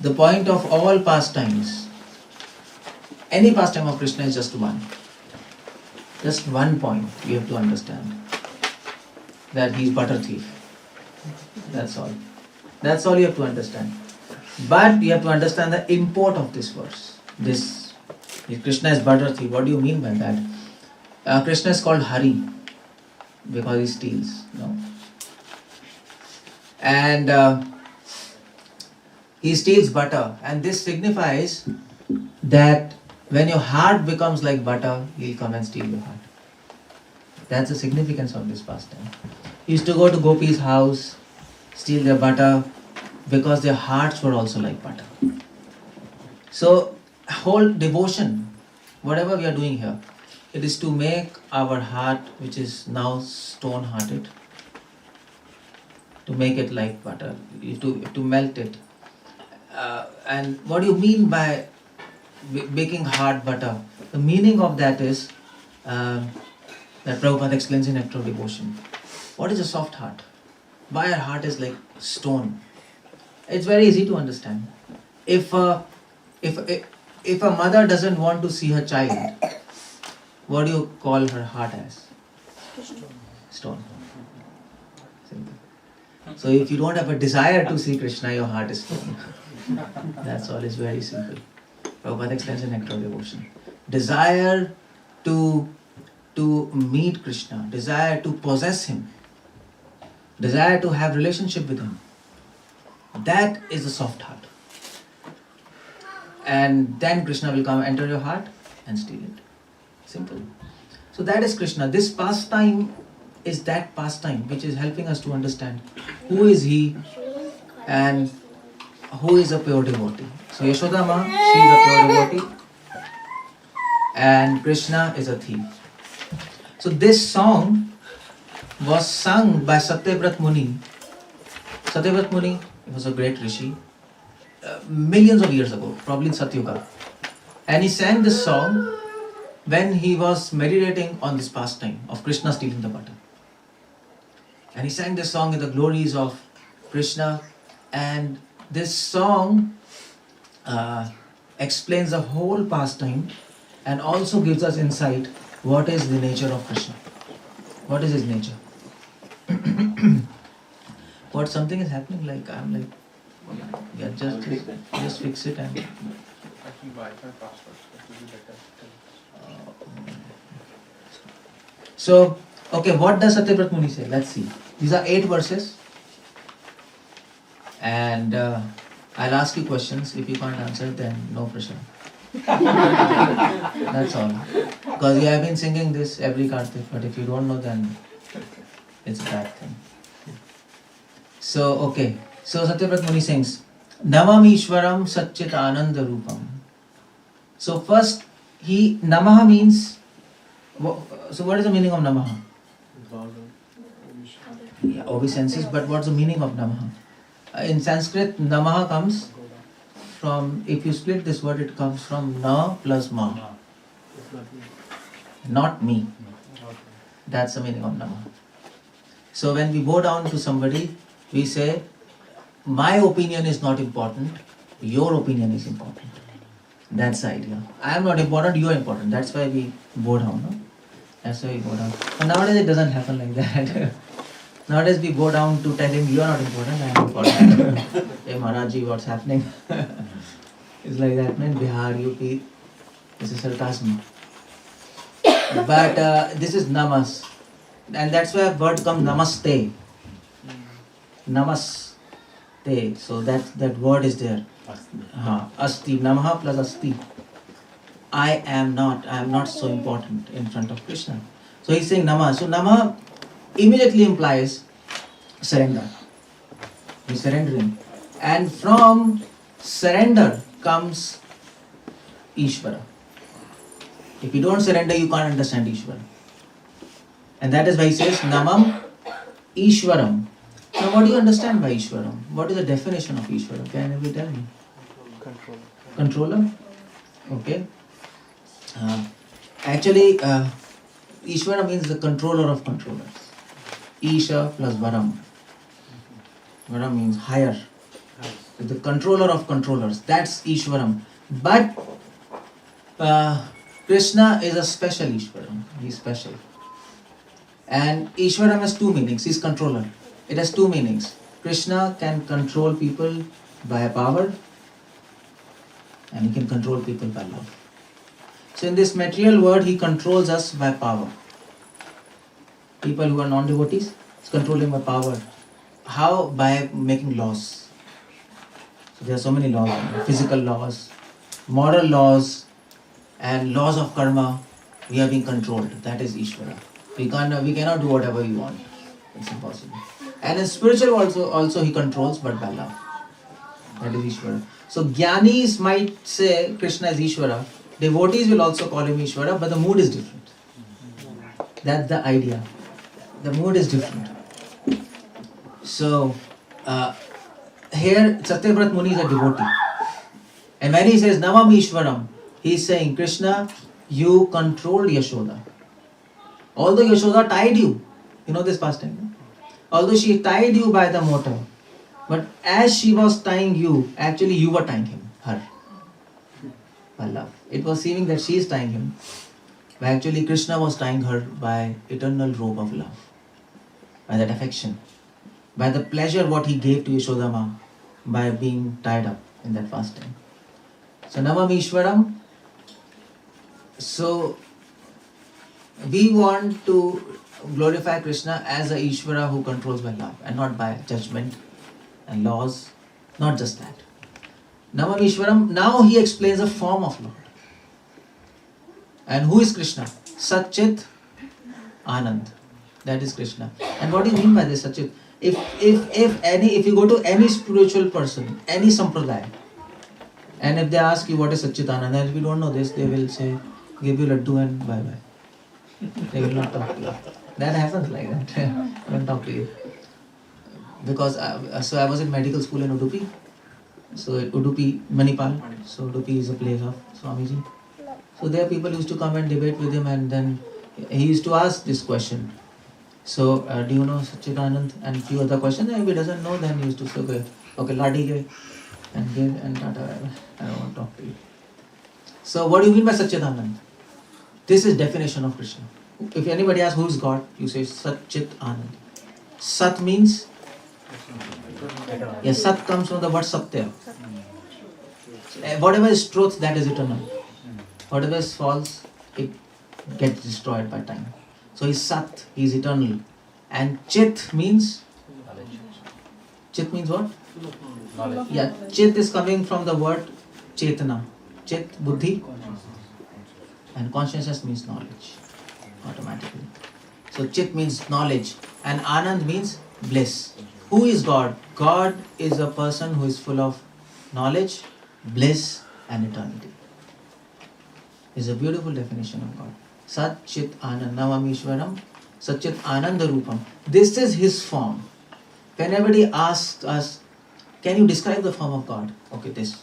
the point of all pastimes, any pastime of Krishna is just one. Just one point you have to understand. That he is butter thief. That's all. That's all you have to understand. But you have to understand the import of this verse. This Krishna is butter thief. What do you mean by that? Krishna is called Hari because he steals. No. And he steals butter, and this signifies that when your heart becomes like butter, he'll come and steal your heart. That's the significance of this pastime. He used to go to gopis' house, steal their butter, because their hearts were also like butter. So, whole devotion, whatever we are doing here, it is to make our heart, which is now stone-hearted, to make it like butter, to melt it. And what do you mean by making hard butter? The meaning of that is that Prabhupada explains in Nectar of Devotion. What is a soft heart? Why our heart is like stone? It's very easy to understand. If a mother doesn't want to see her child, what do you call her heart as? Stone. Simple. So if you don't have a desire to see Krishna, your heart is stone. That's all. It's very simple. Prabhupada explains in Nectar of Devotion. Desire to meet Krishna, desire to possess him, desire to have relationship with him. That is the soft heart. And then Krishna will come, enter your heart and steal it. Simple. So that is Krishna. This pastime is that pastime which is helping us to understand who is he and who is a pure devotee. So Yashoda Ma, she is a pure devotee and Krishna is a thief. So this song was sung by 𝗪𝗪𝗪 Muni. 𝗪𝗪𝗪 Muni was a great rishi millions of years ago, probably in Satyuga. And he sang this song when he was meditating on this pastime of Krishna stealing the butter. And he sang this song in the glories of Krishna, and this song explains the whole pastime and also gives us insight what is the nature of Krishna. What is his nature? What something is happening, like I'm like, yeah, just fix it and I think Wi-Fi password will be better. So, okay, what does 𝗪𝗪𝗪 Muni say? Let's see. These are 8 verses. And I'll ask you questions. If you can't answer, then no pressure. That's all. Because we have been singing this every Kartik, but if you don't know, then it's a bad thing. So, okay. So, 𝗪𝗪𝗪 Muni sings, Namam Ishwaram Satchit Ananda Rupam. So, first, Namaha means, so what is the meaning of Namaha? Yeah, obeisances, but what's the meaning of Namaha? In Sanskrit, Namaha comes from, if you split this word, it comes from Na plus Ma. Not me. That's the meaning of Namaha. So when we bow down to somebody, we say, my opinion is not important, your opinion is important. That's the idea. I am not important, you are important. That's why we bow down. No? That's why we bow down. But nowadays it doesn't happen like that. Nowadays we bow down to tell him, you are not important, I am important. Hey Maharaji, what's happening? It's like that, man. Bihar, UP, this is sarcasm. But this is namas. And that's where word comes namaste. Namaste. So that word is there. Asti. Namaha plus asti. I am not so important in front of Krishna. So he's saying Nama. So Nama immediately implies surrender. He's surrendering. And from surrender comes Ishvara. If you don't surrender, you can't understand Ishvara. And that is why he says Namam Ishwaram. Now what do you understand by Ishwaram? What is the definition of Ishwara? Can you tell me? Controller. Okay. Actually, Ishvara means the controller of controllers. Isha plus Varam. Varam means higher. the controller of controllers. That's Ishwaram. But Krishna is a special Ishwaram. He's special. And Ishwaram has two meanings. He's controller. It has two meanings. Krishna can control people by power, and he can control people by love. So in this material world, he controls us by power. People who are non-devotees, he's controlling by power. How? By making laws. So there are so many laws, physical laws, moral laws, and laws of karma. We are being controlled. That is Ishvara. We cannot do whatever we want. It's impossible. And in spiritual also he controls, but by love. That is Ishvara. So Jnanis might say Krishna is Ishvara. Devotees will also call him Ishvara, but the mood is different. That's the idea. The mood is different. So here Satyavrat Muni is a devotee. And when he says Navam Ishwaram, he is saying, Krishna, you controlled Yashoda. Although Yashoda tied you, you know this pastime, no? Although she tied you by the motor, but as she was tying you, actually you were tying her. By love. It was seeming that she is tying him, but actually Krishna was tying her by eternal rope of love, by that affection, by the pleasure what he gave to Yashodama by being tied up in that pastime. So Navam Ishwaram. So we want to glorify Krishna as a Ishvara who controls by love and not by judgment and laws. Not just that. Navam Ishwaram, now he explains a form of Lord. And who is Krishna? Satchit Anand. That is Krishna. And what do you mean by this Satchit? If you go to any spiritual person, any sampradaya, and if they ask you what is Satchit Anand, and if you don't know this, they will say, give you laddu and bye bye. They will not talk to you. That happens like that. They don't talk to you. Because I was in medical school in Udupi. So Udupi, Manipal. So Udupi is a place of Swamiji. So there people used to come and debate with him, and then he used to ask this question. So do you know Satchit Anand? And few other questions. And if he doesn't know, then he used to say, okay, Ladi ke and give and tata. I don't want to talk to you. So what do you mean by Satchit Anand? This is definition of Krishna. If anybody asks who is God, you say Satchit Anand. Sat means, yes, Sat comes from the word Satya. Whatever is truth, that is eternal. Whatever is false, it gets destroyed by time. So he's Sat, he is eternal. And Chit means? Chit means what? Knowledge. Yeah, Chit is coming from the word Chetana. Chit, Buddhi. And consciousness means knowledge. Automatically. So Chit means knowledge. And Anand means bliss. Who is God? God is a person who is full of knowledge, bliss and eternity. Is a beautiful definition of God. Sat Chit Anand Navamishwaram Satchit Ananda Rupam. This is his form. When anybody asks us, can you describe the form of God? Okay, this.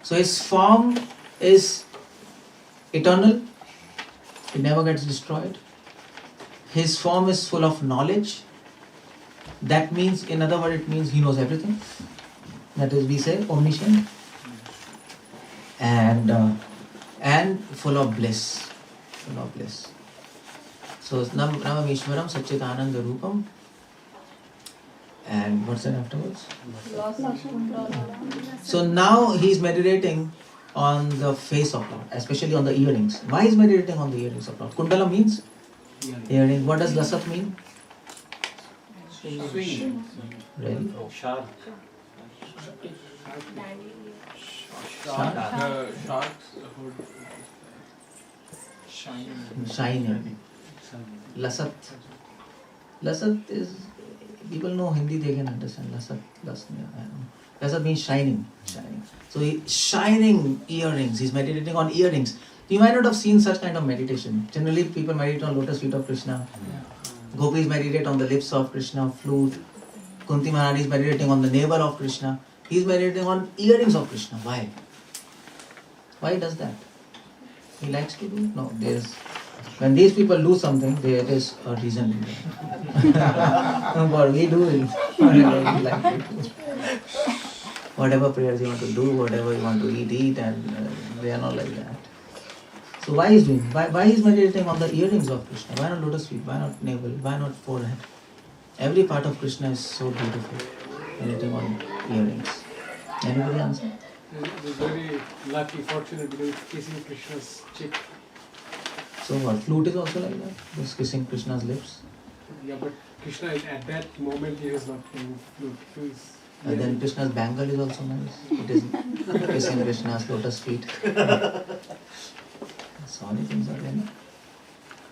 So his form is eternal. It never gets destroyed. His form is full of knowledge. That means, in other words, it means he knows everything. That is, we say, omniscient. And full of bliss. Full of bliss. So, Navam Ishwaram Satchit Ananda Rupam. And what's that afterwards? So now he is meditating on the face of Lord, especially on the earrings. Why is meditating on the earrings of Lord? Kundala means earring. What does Lasat mean? Swing. Really? Shark. Sharks hood. Shining. Lasat. Lasat is, people know Hindi, they can understand. Lasat means shining. So shining earrings. He's meditating on earrings. You might not have seen such kind of meditation. Generally, people meditate on lotus feet of Krishna. Gopis meditate on the lips of Krishna, flute. Kunti Maharani is meditating on the navel of Krishna. He is meditating on earrings of Krishna. Why? Why does that? He likes to do? No, when these people do something, there is a reason in that. But we do it. We like to do. whatever prayers you want to do, whatever you want to eat, and they are not like that. So why he's doing? Why he's meditating on the earrings of Krishna? Why not lotus feet? Why not navel? Why not forehead? Every part of Krishna is so beautiful. Meditating on earrings. Anybody answer? He's very lucky, fortunate because he's kissing Krishna's cheek. So what? Flute is also like that? Just kissing Krishna's lips? Yeah, but Krishna is at that moment he is not playing flute. And then Krishna's bangle is also nice. It is kissing Krishna's lotus feet. So many things are there.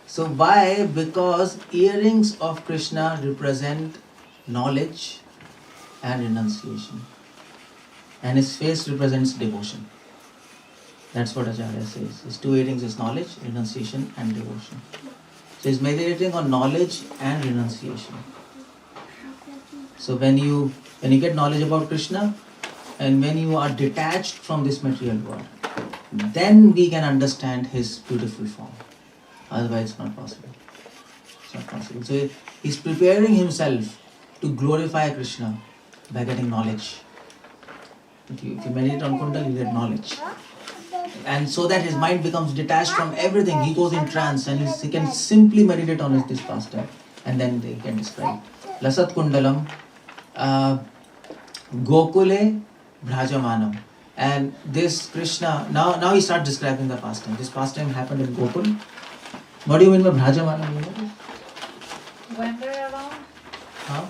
So why? Because earrings of Krishna represent knowledge and renunciation. And his face represents devotion. That's what Acharya says. His two earrings is knowledge, renunciation and devotion. So he's meditating on knowledge and renunciation. So when you get knowledge about Krishna and when you are detached from this material world, then we can understand his beautiful form. Otherwise it's not possible. It's not possible. So he's preparing himself to glorify Krishna by getting knowledge. If you meditate on Kundalini, you get knowledge. And so that his mind becomes detached from everything. He goes in trance and he can simply meditate on this pastime. And then they can describe. Lasat Kundalam Gokule Bhrajamanam. And this Krishna, now he starts describing the pastime. This pastime happened in Gokul. What do you mean by Bhrajamanam? Wander around? Huh?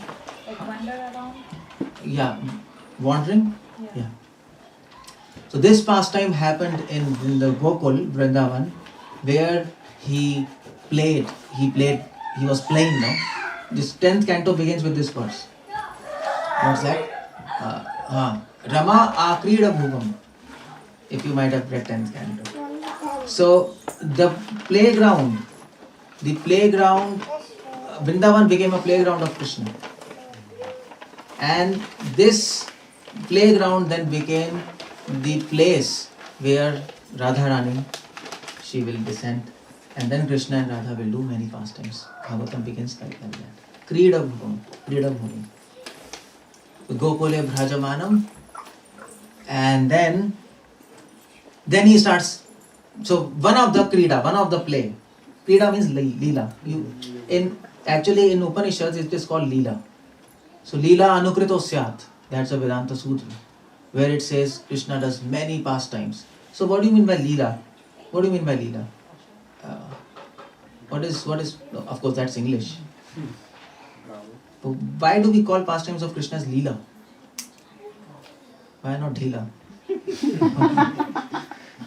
Like wander around? Yeah. Wandering? Yeah. So this pastime happened in the Gokul, Vrindavan, where he was playing now. This 10th canto begins with this verse. What's that? Rama Akrida Bhugam. If you might have read 10th canto. So the playground, Vrindavan became a playground of Krishna. And this playground then became the place where Radharani, she will descend, and then Krishna and Radha will do many pastimes. Bhagavatam begins like that. Krida Bhumi. Gokule Bhrajamanam. And then he starts. So one of the play. Krida means Leela. Actually in Upanishads it is called Leela. So Leela Anukrito Syat. That's a Vedanta Sutra, where it says Krishna does many pastimes. So what do you mean by Leela? What do you mean by Leela? What is? Of course, that's English. But why do we call pastimes of Krishna as Leela? Why not Leela?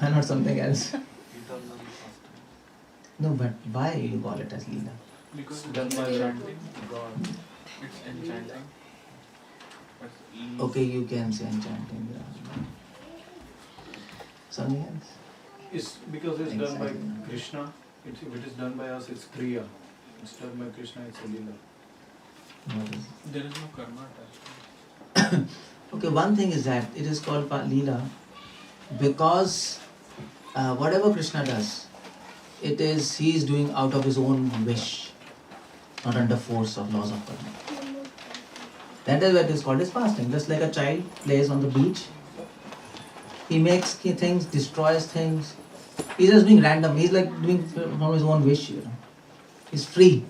Why not something else? No, but why you call it as Leela? Because done by chanting God. It's enchanting. Okay, you can say enchanting. Something else? It's because it's done by Krishna. If it is done by us, it's Kriya. It's done by Krishna, it's a Leela. There is no karma attached. Okay, one thing is that it is called Leela because whatever Krishna does, he is doing out of his own wish, not under force of laws of karma. That is what is called as pastime. Just like a child plays on the beach, he makes things, destroys things. He's just doing random. He's like doing from his own wish. He's free.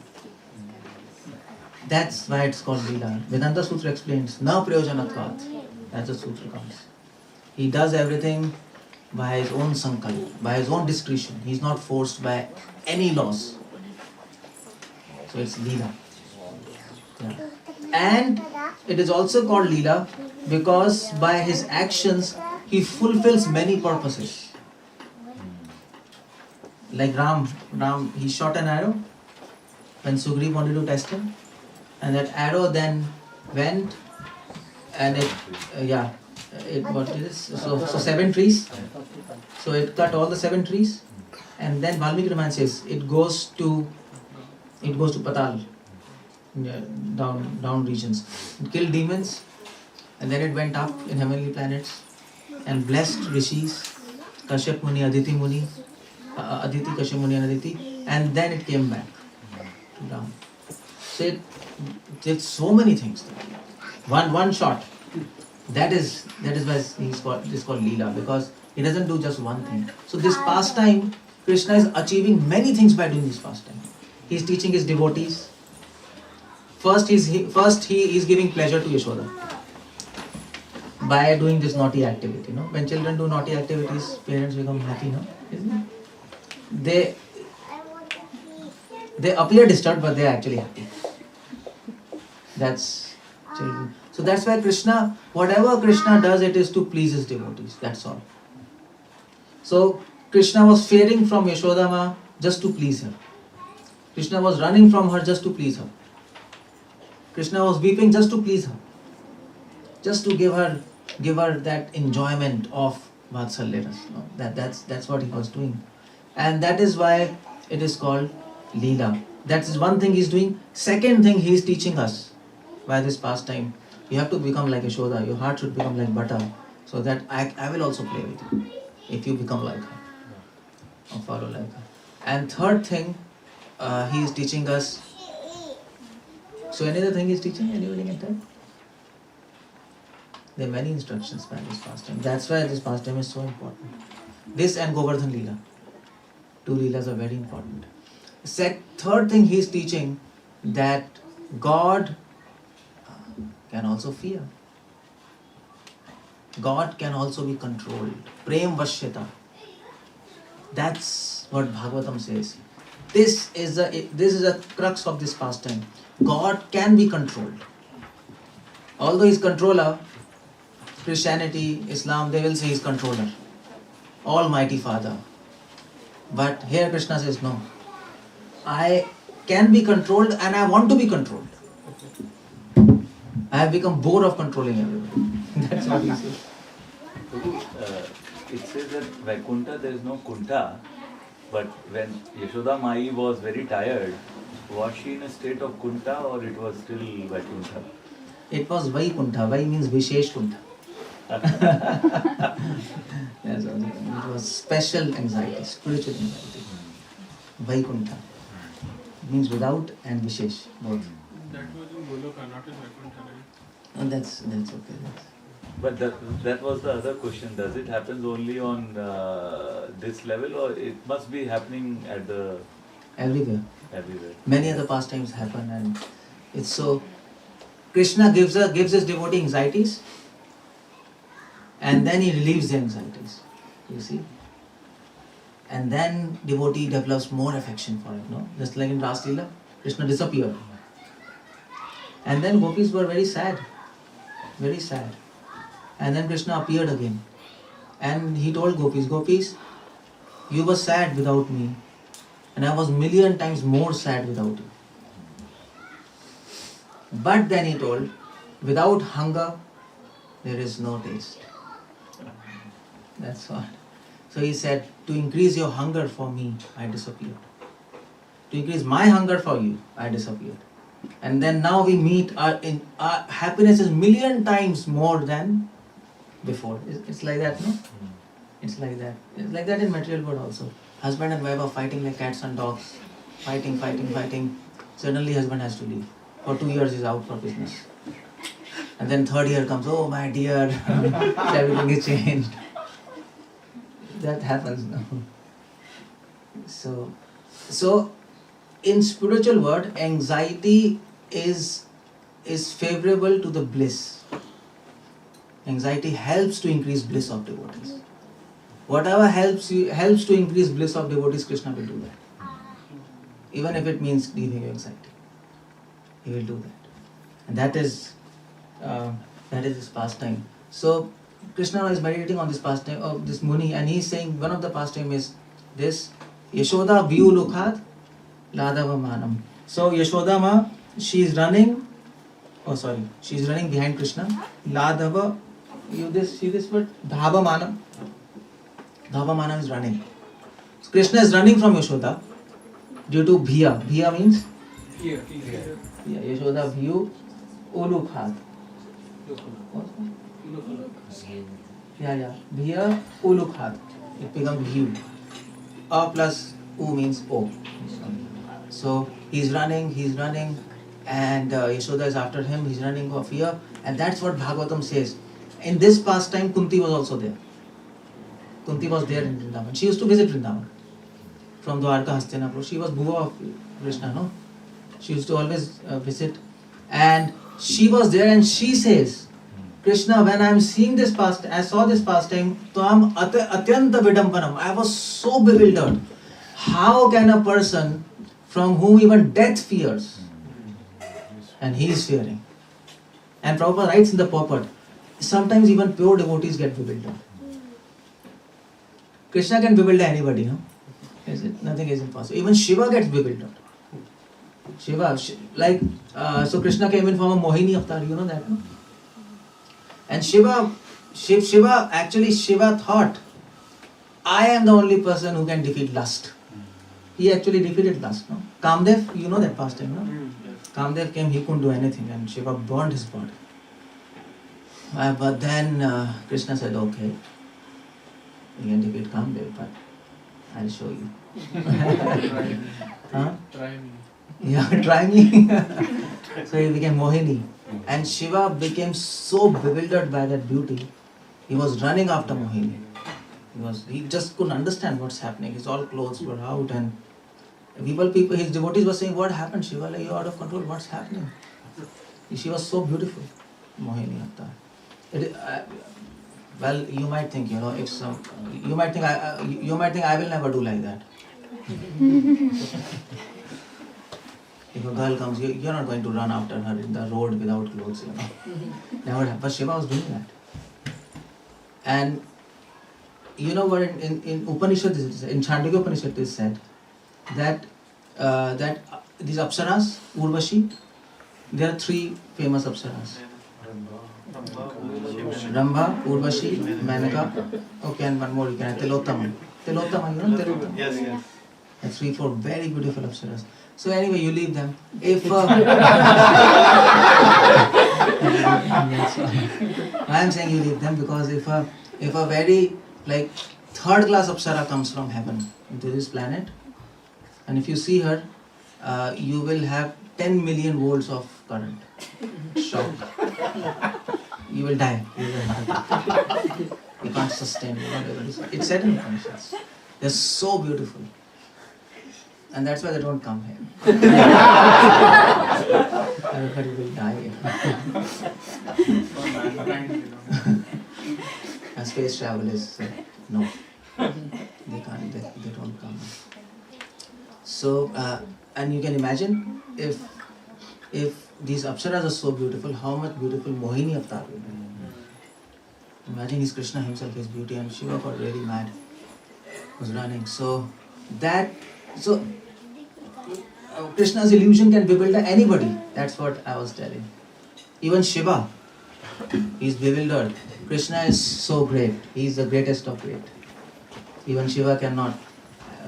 That's why it's called Leela. Vedanta Sutra explains, na prayojanatvat. That's the Sutra comes. He does everything by his own sankalp, by his own discretion. He's not forced by any laws. So it's Leela. Yeah. And it is also called Leela because by his actions he fulfills many purposes. Like Ram, he shot an arrow when Sugriv wanted to test him, and that arrow then went and what it is? So 7 trees. So it cut all the 7 trees, and then Valmiki Ramayana says it goes to Patal, down regions. It killed demons, and then it went up in heavenly planets and blessed rishis, Kashyap Muni, Aditi Muni, Aditi, Kashyap Muni and Aditi, and then it came back to Ram. So it did so many things. One shot. That is why it's called Leela, because he doesn't do just one thing. So this pastime, Krishna is achieving many things by doing this pastime. He is teaching his devotees. First he is giving pleasure to Yashoda by doing this naughty activity. When children do naughty activities, parents become happy, isn't it? They appear disturbed, but they are actually happy. That's children. So that's why Krishna, whatever Krishna does, it is to please his devotees. That's all. So Krishna was fearing from Yashoda Ma just to please her. Krishna was running from her just to please her. Krishna was weeping just to please her. Just to give her that enjoyment of Vatsalya. That's what he was doing. And that is why it is called Leela. That is one thing he is doing. Second thing he is teaching us by this pastime. You have to become like Yashoda. Your heart should become like butter. So that I will also play with you. If you become like her. Or follow like her. And third thing, he is teaching us. So any other thing he is teaching? Anybody can tell? There are many instructions by this pastime. That's why this pastime is so important. This and Govardhan Leela. Two Leelas are very important. Third thing he is teaching, that God can also fear. God can also be controlled. Prem Vashyata. That's what Bhagavatam says. This is a crux of this pastime. God can be controlled. Although He's controller, Christianity, Islam, they will say He's controller. Almighty Father. But here Krishna says, no. I can be controlled and I want to be controlled. I have become bored of controlling everybody. That's what he says. It says that Vaikuntha there is no Kunta, but when Yashoda Mai was very tired, was she in a state of Kunta or it was still Vaikuntha? It was Vaikuntha. Vai means Vishesh Kuntha. Yes, it was special anxiety, spiritual anxiety. Vaikuntha means without and Vishesh, both. That was in Goloka, not in Vaikuntha, right? And that's okay. But that was the other question. Does it happen only on this level, or it must be happening at the Everywhere. everywhere? Many other pastimes happen, and it's so. Krishna gives his devotee anxieties, and then he relieves the anxieties. You see, and then devotee develops more affection for it. No, just like in Ras Leela, Krishna disappeared, and then gopis were very sad, very sad. And then Krishna appeared again. And he told gopis, you were sad without me. And I was million times more sad without you. But then he told, without hunger, there is no taste. That's what. So he said, to increase your hunger for me, I disappeared. To increase my hunger for you, I disappeared. And then now we meet, our happiness is million times more than before. It's like that, no? It's like that. It's like that in material world also. Husband and wife are fighting like cats and dogs. Fighting. Suddenly husband has to leave. For 2 years he's out for business. And then third year comes, oh my dear, everything is changed. That happens now. So in spiritual world, anxiety is favorable to the bliss. Anxiety helps to increase bliss of devotees. Whatever helps to increase bliss of devotees, Krishna will do that. Even if it means leaving your anxiety, He will do that. And that is his pastime. So Krishna is meditating on this pastime of this Muni, and he is saying one of the pastime is this Yashoda Vyulukhat Ladava Manam. So Yashoda Ma, she is running behind Krishna. Ladava, see this word? Dhava Manam. Dhava Manam is running. So Krishna is running from Yashoda due to Bhiya. Bhiya means? Here. Yeah, Yashoda Vyu Ulukhat. Yeah. Bhiya Ulukhat. It becomes Bhiyu. A plus U means O. So he's running, and Yashoda is after him, he's running for fear. And that's what Bhagavatam says. in this pastime, Kunti was also there. Kunti was there in Vrindavan. She used to visit Vrindavan from Dwarka, Hastinapur. She was Bhuva of Krishna, no? She used to always visit. And she was there and she says, Krishna, when I am seeing this pastime, I saw this pastime, Tvam atyanta vidampanam. I was so bewildered. How can a person from whom even death fears, and he is fearing? And Prabhupada writes in the purport, sometimes even pure devotees get bewildered. Krishna can bewilder anybody, no? Is it? Nothing is impossible. Even Shiva gets bewildered. Shiva, so Krishna came in form of Mohini avatar, you know that, no? And Shiva thought, I am the only person who can defeat lust. He actually defeated lust, no? Kamdev, you know that pastime, no? Kamdev came, he couldn't do anything and Shiva burned his body. But then Krishna said, okay, you can defeat Kamdev, but I'll show you. Huh? Try me. Yeah, try me. So he became Mohini. And Shiva became so bewildered by that beauty, he was running after Mohini. He just couldn't understand what's happening. His all clothes were out and his devotees were saying, what happened, Shiva? Like, you're out of control, what's happening? She was so beautiful, Mohini avatar. Well, you might think, you might think I will never do like that. If a girl comes, you're not going to run after her in the road without clothes, Never happened. But Shiva was doing that. And you know what in Upanishad, in Chandogya Upanishad is said that these apsaras, 𝗪𝗲𝗪𝗔, there are three famous apsaras. Rambha, 𝗪𝗲𝗪𝗔, Menaka. Okay, and one more you can have 𝗪𝗏𝗪𝗏. 𝗪𝗏𝗪𝗏, you know 𝗪𝗏𝗪𝗏? Yes. And 3-4 very beautiful apsaras. So anyway, you leave them. If I am saying you leave them because if a very third class apsara comes from heaven into this planet, and if you see her, you will have 10 million volts of current. Shock. You will die. You can't sustain. It's said in Upanishads. They're so beautiful. And that's why they don't come here. Everybody will die here. And space travel is no. They can't. They don't come. So, and you can imagine if these apsaras are so beautiful, how much beautiful Mohini avatar will be. Imagine he's Krishna himself, his beauty, and Shiva got really mad. Was running. So Krishna's illusion can bewilder anybody. That's what I was telling. Even Shiva, he's bewildered. Krishna is so great. He is the greatest of great. Even Shiva cannot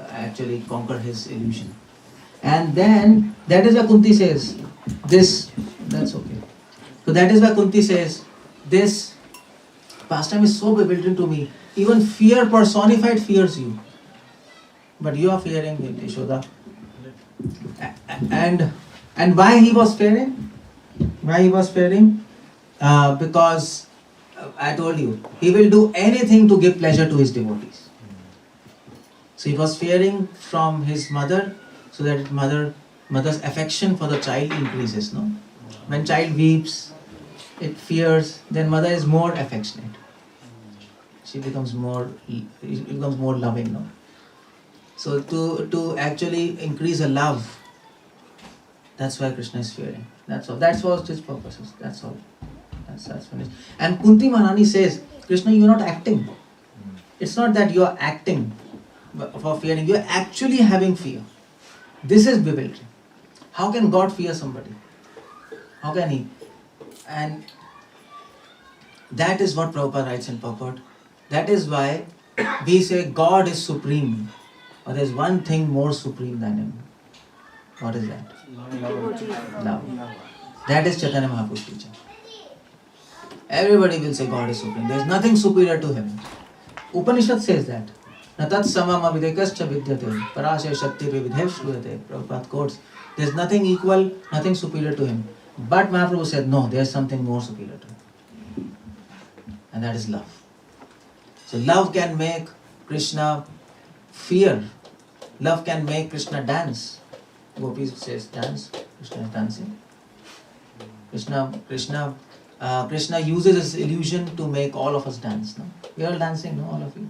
actually conquer his illusion. And then, that is why Kunti says, that's okay. So that is why Kunti says, this pastime is so bewildering to me. Even fear personified fears you. But you are fearing Yashoda. And why he was fearing? Because I told you, he will do anything to give pleasure to his devotees. So he was fearing from his mother, so that mother's affection for the child increases. No, when child weeps, it fears. Then mother is more affectionate. She becomes more loving. No. So to actually increase a love, that's why Krishna is fearing. That's all. That's what his purpose is. That's all. That's finished. And Kunti Maharani says, Krishna, you are not acting. It's not that you are acting for fearing. You are actually having fear. This is bewildering. How can God fear somebody? How can he? And that is what Prabhupada writes in purport. That is why we say God is supreme. Or there is one thing more supreme than him. What is that? Love. That is Chaitanya Mahaprabhu's teaching. Everybody will say God is supreme. There is nothing superior to him. Upanishad says that. Natat samama videkascha vidyate parasya shakti vidhev shruyate. Prabhupada quotes. There is nothing equal, nothing superior to him. But Mahaprabhu said, no, there is something more superior to him. and that is love. So love can make Krishna fear. Love can make Krishna dance. Gopi says dance, Krishna is dancing. Krishna uses his illusion to make all of us dance. No? We are all dancing, no? All of you.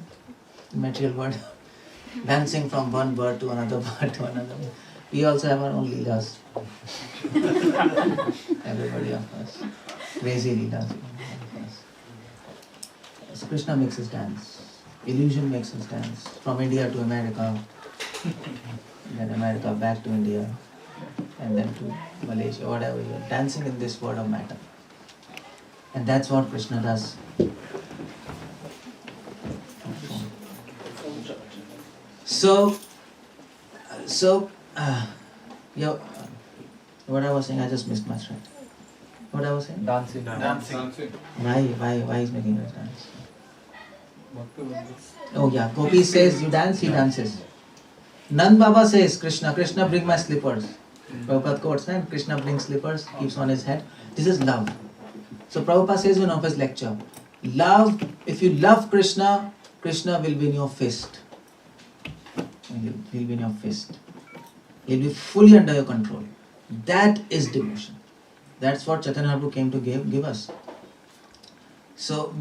In material world. Dancing from one bird to another bird to another. We also have our own leelas. Everybody of us. Crazy leelas. So Krishna makes us dance. Illusion makes us dance. From India to America. Then America back to India. And then to Malaysia, whatever. You are dancing in this world of matter. And that's what Krishna does. What I was saying, I just missed my thread. What I was saying? Dancing. Why is making us dance? Oh yeah, Gopi says you dance, he dances. Nand Baba says, Krishna bring my slippers. Prabhupada quotes, and Krishna brings slippers, keeps on his head. This is love. So Prabhupada says in his lecture, love, if you love Krishna, Krishna will be in your fist. He'll be in your fist. He'll be fully under your control. That is devotion. That's what Chaitanya Mahaprabhu came to give us. So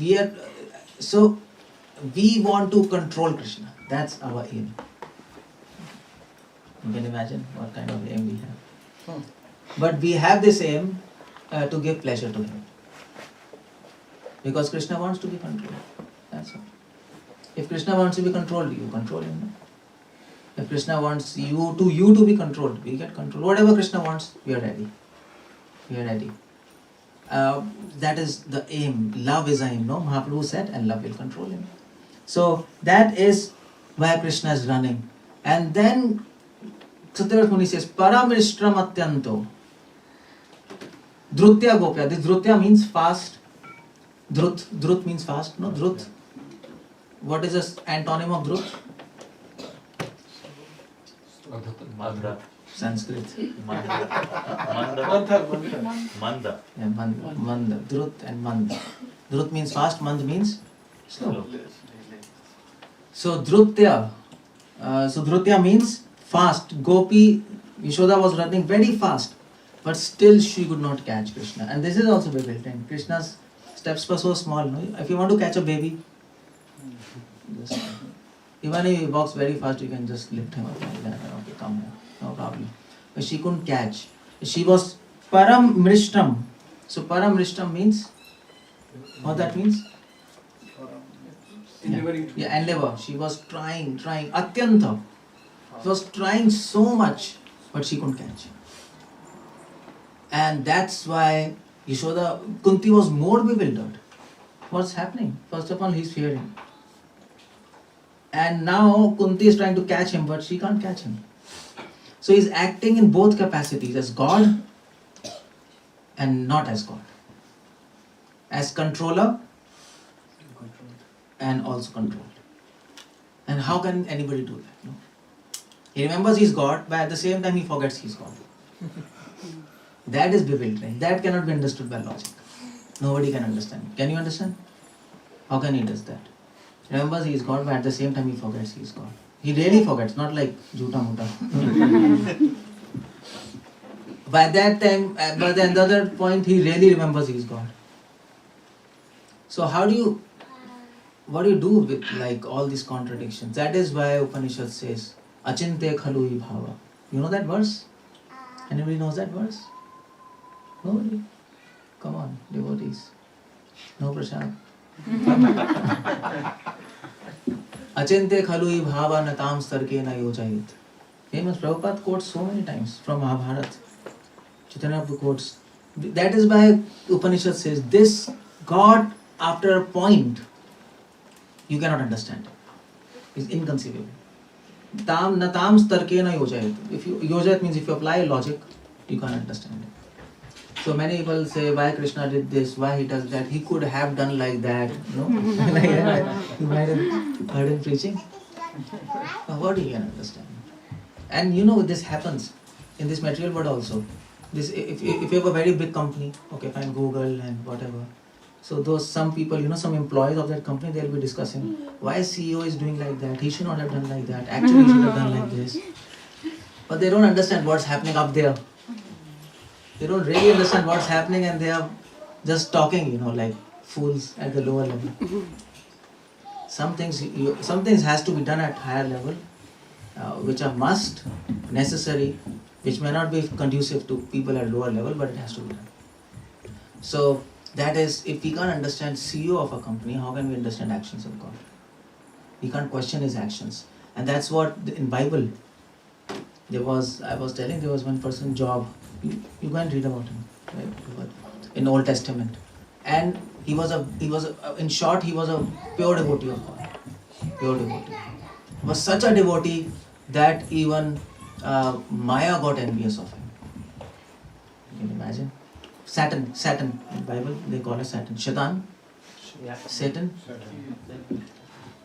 we want to control Krishna. That's our aim. You can imagine what kind of aim we have. But we have this aim to give pleasure to him. Because Krishna wants to be controlled. That's all. If Krishna wants to be controlled, you control him. If Krishna wants you to be controlled, we get control. Whatever Krishna wants, we are ready. We are ready. That is the aim. Love is the aim, no? Mahaprabhu said, and love will control him. So that is why Krishna is running. And then Satyavrat Muni says, Paramrishram Atyanto. Dhrutya Gopya. This Dhrutya means fast. Dhrut means fast. No, Dhrut. What is the antonym of Dhrut? Manda. Sanskrit. Manda. Yeah, Manda. Dhrut and Manda. Dhrut means fast, Manda means slow. So Dhrutya. Dhrutya means fast. Gopi, Yashoda was running very fast, but still she could not catch Krishna. And this is also bewildering. Krishna's steps were so small. No? If you want to catch a baby, even if he walks very fast, you can just lift him up like that. Okay, come here. No problem. But she couldn't catch. She was Paramrishtam. So Paramrishtam means, what that means? Yeah, endeavor. She was trying. Atyanta. She was trying so much, but she couldn't catch. And that's why Yashoda, Kunti was more bewildered. What's happening? First of all, he's fearing. And now Kunti is trying to catch him, but she can't catch him. So he's acting in both capacities, as God and not as God. As controller and also controlled. And how can anybody do that? No? He remembers he's God, but at the same time he forgets he's God. That is bewildering. That cannot be understood by logic. Nobody can understand. Can you understand? How can he do that? He remembers he is God, but at the same time he forgets he is God. He really forgets, not like Jhuta Muta. By that time, by the another point, he really remembers he is God. So what do you do with like all these contradictions? That is why Upanishad says, Achinte khalu bhava. You know that verse? Anybody knows that verse? Nobody? Come on, devotees. No prashad. Achinte khalu bhava natam 𝗙𝗪𝗀 𝗪𝗲𝗪. Famous. Prabhupada quotes so many times from Mahabharata. Chaitanya Prabhu quotes. That is why Upanishad says, this God, after a point, you cannot understand. It's inconceivable. Natam 𝗙𝗪𝗀 𝗪𝗲𝗪. If you yojayat means if you apply logic, you can't understand it. So many people say, why Krishna did this, why he does that, he could have done like that. No? Like that. You might have heard him preaching. What he can understand? And you know this happens in this material world also. This if you have a very big company, okay fine, Google and whatever. So those some people, some employees of that company, they'll be discussing why CEO is doing like that. He should not have done like that. Actually, he should have done like this. But they don't understand what's happening up there. They don't really understand what's happening, and they are just talking, like fools at the lower level. Some things has to be done at higher level, which are must, necessary, which may not be conducive to people at lower level, but it has to be done. So that is, if we can't understand CEO of a company, how can we understand actions of God? We can't question his actions. And that's what in Bible, I was telling, there was one person, Job. You go and read about him, right? In Old Testament. And he was in short, he was a pure devotee of God. Pure devotee. He was such a devotee that even Maya got envious of him. You can imagine. Satan, in the Bible they call it Satan. Shaitan, Satan.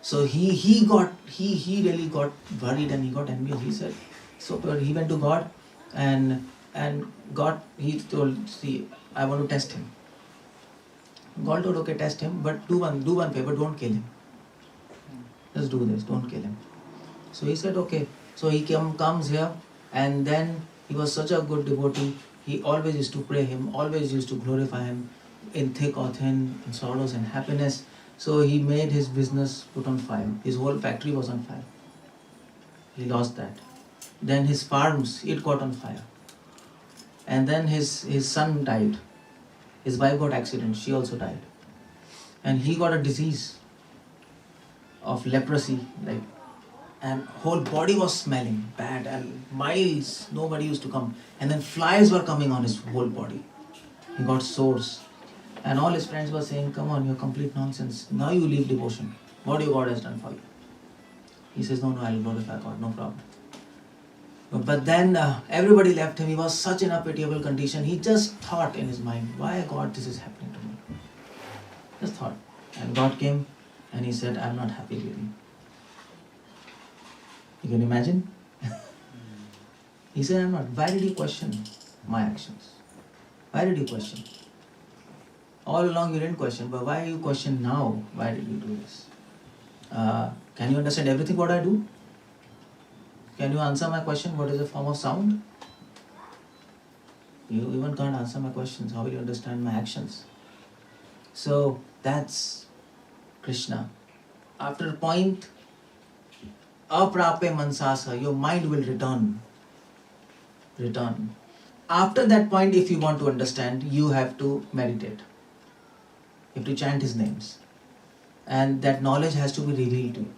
So he really got worried and he got envious. He said, he went to God and God, he told, see, I want to test him. God told, okay, test him, but do one favor, don't kill him. Just do this, don't kill him. So he said, okay. So he comes here, and then he was such a good devotee. He always used to pray him, always used to glorify him in thick or thin, in sorrows and happiness. So he made his business put on fire. His whole factory was on fire. He lost that. Then his farms, it got on fire. And then his son died. His wife got accident, she also died. And he got a disease of leprosy, and whole body was smelling bad, and miles nobody used to come. And then flies were coming on his whole body. He got sores. And all his friends were saying, come on, you're complete nonsense. Now you leave devotion. What your God has done for you? He says, no, I'll glorify God, no problem. But then everybody left him. He was such in a pitiable condition. He just thought in his mind, why God this is happening to me? Just thought. And God came and he said, I'm not happy with you. You can imagine? He said, I'm not. Why did you question my actions? Why did you question? All along you didn't question, but why you question now? Why did you do this? Can you understand everything what I do? Can you answer my question? What is a form of sound? You even can't answer my questions. How will you understand my actions? So that's Krishna. After a point, 𝗙𝗲𝗶𝗹 𝗪𝗲𝗀, your mind will return. After that point, if you want to understand, you have to meditate. You have to chant his names. And that knowledge has to be revealed to you.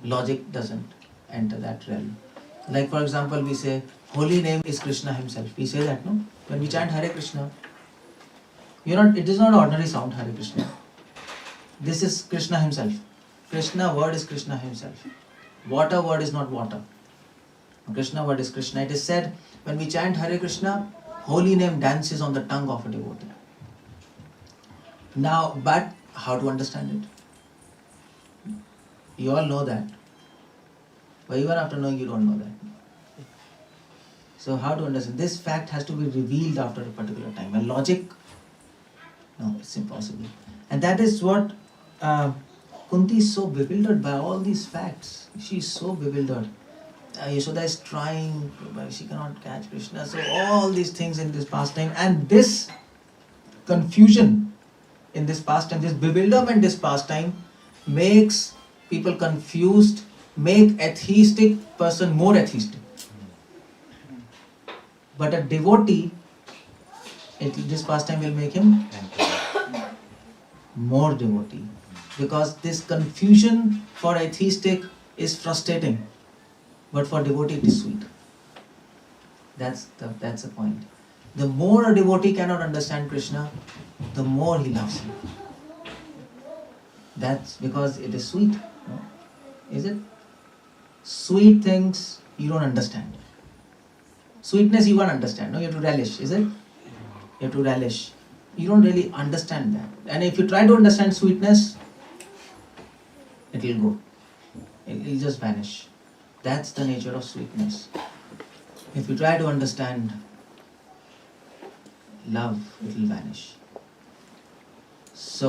Logic doesn't enter that realm. Like for example, we say, holy name is Krishna himself. We say that, no? When we chant Hare Krishna, it is not ordinary sound, Hare Krishna. This is Krishna himself. Krishna word is Krishna himself. Water word is not water. Krishna word is Krishna. It is said, when we chant Hare Krishna, holy name dances on the tongue of a devotee. Now, but how to understand it? You all know that. But even after knowing, you don't know that. So how to understand? This fact has to be revealed after a particular time. And logic, no, it's impossible. And that is what Kunti is so bewildered by all these facts. She is so bewildered. Yashoda is trying, but she cannot catch Krishna. So all these things in this pastime, and this confusion in this pastime, this bewilderment in this pastime makes people confused, make atheistic person more atheistic. But a devotee, this pastime will make him more devotee. Because this confusion for atheistic is frustrating, but for devotee it is sweet. That's the point. The more a devotee cannot understand Krishna, the more he loves him. That's because it is sweet. No? Is it? Sweet things you don't understand. Sweetness you can't understand. No, you have to relish. Is it? You have to relish. You don't really understand that. And if you try to understand sweetness, it will go. It will just vanish. That's the nature of sweetness. If you try to understand love, it will vanish. So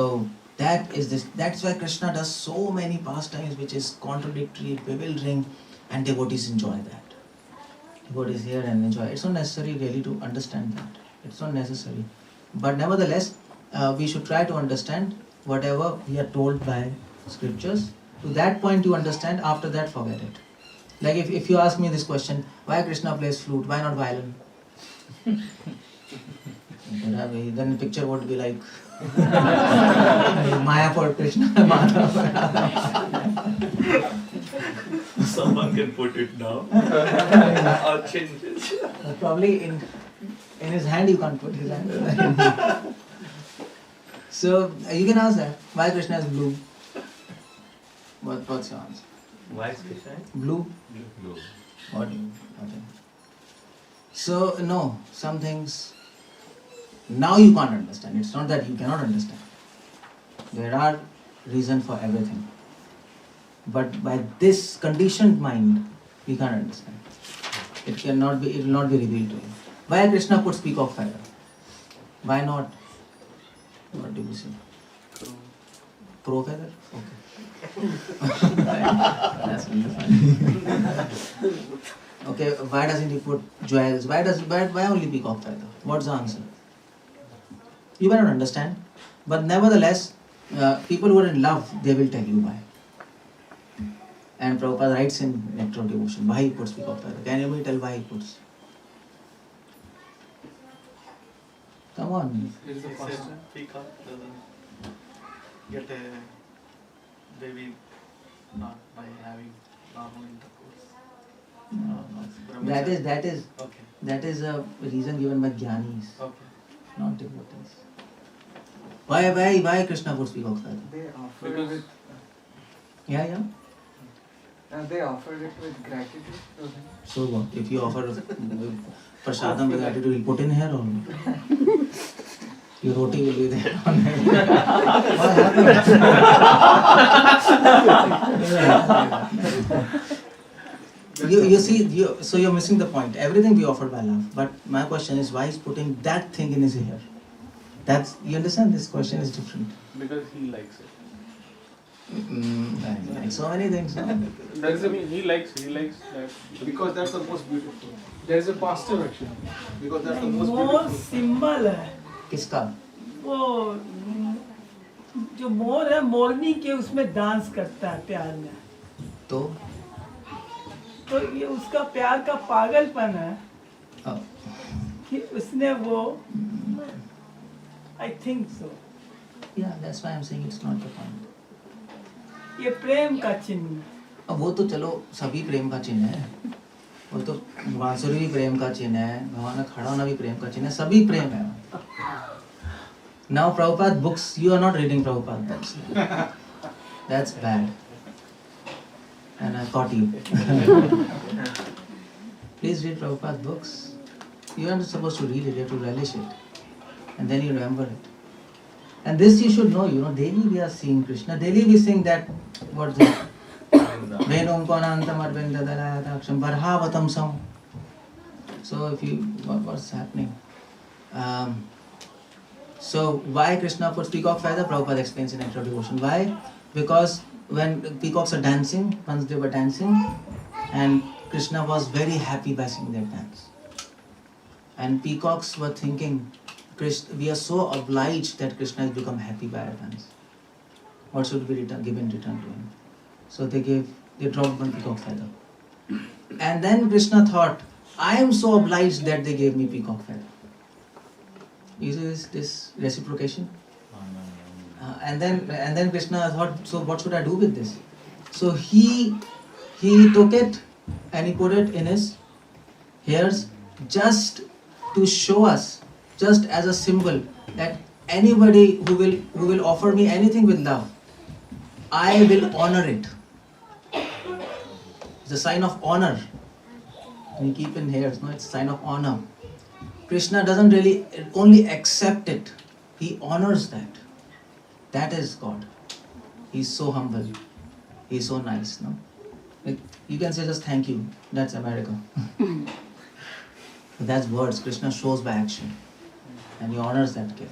that's why Krishna does so many pastimes which is contradictory, bewildering, and devotees enjoy that. Devotees hear and enjoy. It's not necessary really to understand that. It's not necessary. But nevertheless, we should try to understand whatever we are told by scriptures. To that point you understand, after that forget it. Like if you ask me this question, why Krishna plays flute, why not violin? Then the picture would be like Maya for Krishna, Madhava for Radha. Someone can put it down or change it. Probably in his hand you can't put his hand. So you can ask that, why Krishna is blue? What's your answer? Why is Krishna? Blue? Blue. What? Okay. So no, some things now you can't understand. It's not that you cannot understand. There are reasons for everything. But by this conditioned mind, we can't understand. It will not be revealed to you. Why Krishna puts peacock feather? Why not? What do you say? Crow feather? Okay. That's really funny. Okay, why doesn't he put jewels? Why only peacock feather? What's the answer? You may not understand, but nevertheless, people who are in love, they will tell you why. And Prabhupada writes in Nectar of Devotion, why he puts peacock feather. Can you tell why he puts? Come on. It is a pasture. Peacock doesn't get a baby not by having normal intercourse. No. That is a reason given by jnanis, not devotees. Why Krishna puts peacock feather? They offered it. Yeah. They offered it with gratitude to him. So what? If you offer prasadam with gratitude, you'll put in here or not? Your roti will be there on it. What happened? You see, so you're missing the point. Everything we offer by love. But my question is, why is putting that thing in his ear? You understand? This question is different. Because he likes it. Like so many things. No? He likes that. Because that's the most beautiful. There is a pastor actually. Because that's the most beautiful. Symbol है किसका? वो जो मोर है, मोरनी के उसमें dance करता है प्यार में, तो ये उसका प्यार का पागलपन है कि उसने वो I think so. Yeah, that's why I'm saying it's not the point. ये प्रेम का चिन्ह है. अब वो तो चलो सभी प्रेम का चिन्ह है. वो तो बांसुरी भी प्रेम का चिन्ह है, भगवान का खड़ा होना भी प्रेम का चिन्ह है, सभी प्रेम है. Now Prabhupada books, you are not reading Prabhupada. That's bad. And I caught you. Please read Prabhupada books. You are not supposed to read it, you have to relish it. And then you remember it. And this you should know, daily we are seeing Krishna. Daily we sing that, what's that? Venum konantam arvinda dalayadaksham barhavatam sam. So what's happening? So why Krishna puts peacock feather? Prabhupada explains in Nectar of Devotion. Why? Because when peacocks are dancing, once they were dancing, and Krishna was very happy by seeing their dance. And peacocks were thinking, we are so obliged that Krishna has become happy by our dance. What should we give in return to him? So they dropped one peacock feather. And then Krishna thought, I am so obliged that they gave me peacock feather. Is this reciprocation? And then Krishna thought, so what should I do with this? So he took it and he put it in his hairs just to show us, just as a symbol that anybody who will offer me anything with love, I will honor it. It's a sign of honor. You keep in hairs, no? It's a sign of honor. Krishna doesn't really only accept it, he honors that. That is God. He's so humble. He's so nice, no? You can say just thank you. That's America. But that's words. Krishna shows by action. And he honors that gift.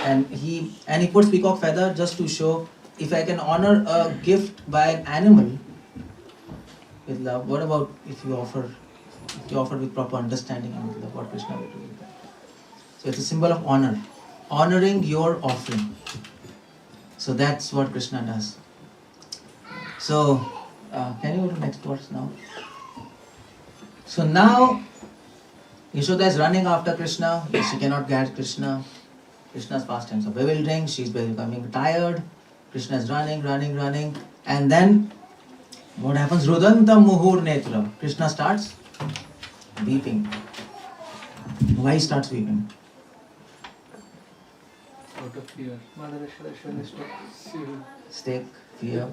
and he puts peacock feather just to show, if I can honor a gift by an animal with love, what about if you offer with proper understanding and with love, what Krishna will do with that? So it's a symbol of honor, honoring your offering. So that's what Krishna does. So can you go to next verse now? So now Yashoda is running after Krishna. She cannot get Krishna. Krishna's pastimes are bewildering. She's becoming tired. Krishna is running. And then what happens? Rudantam muhur netra. Krishna starts weeping. Why he starts weeping? Out of fear. Stake, fear.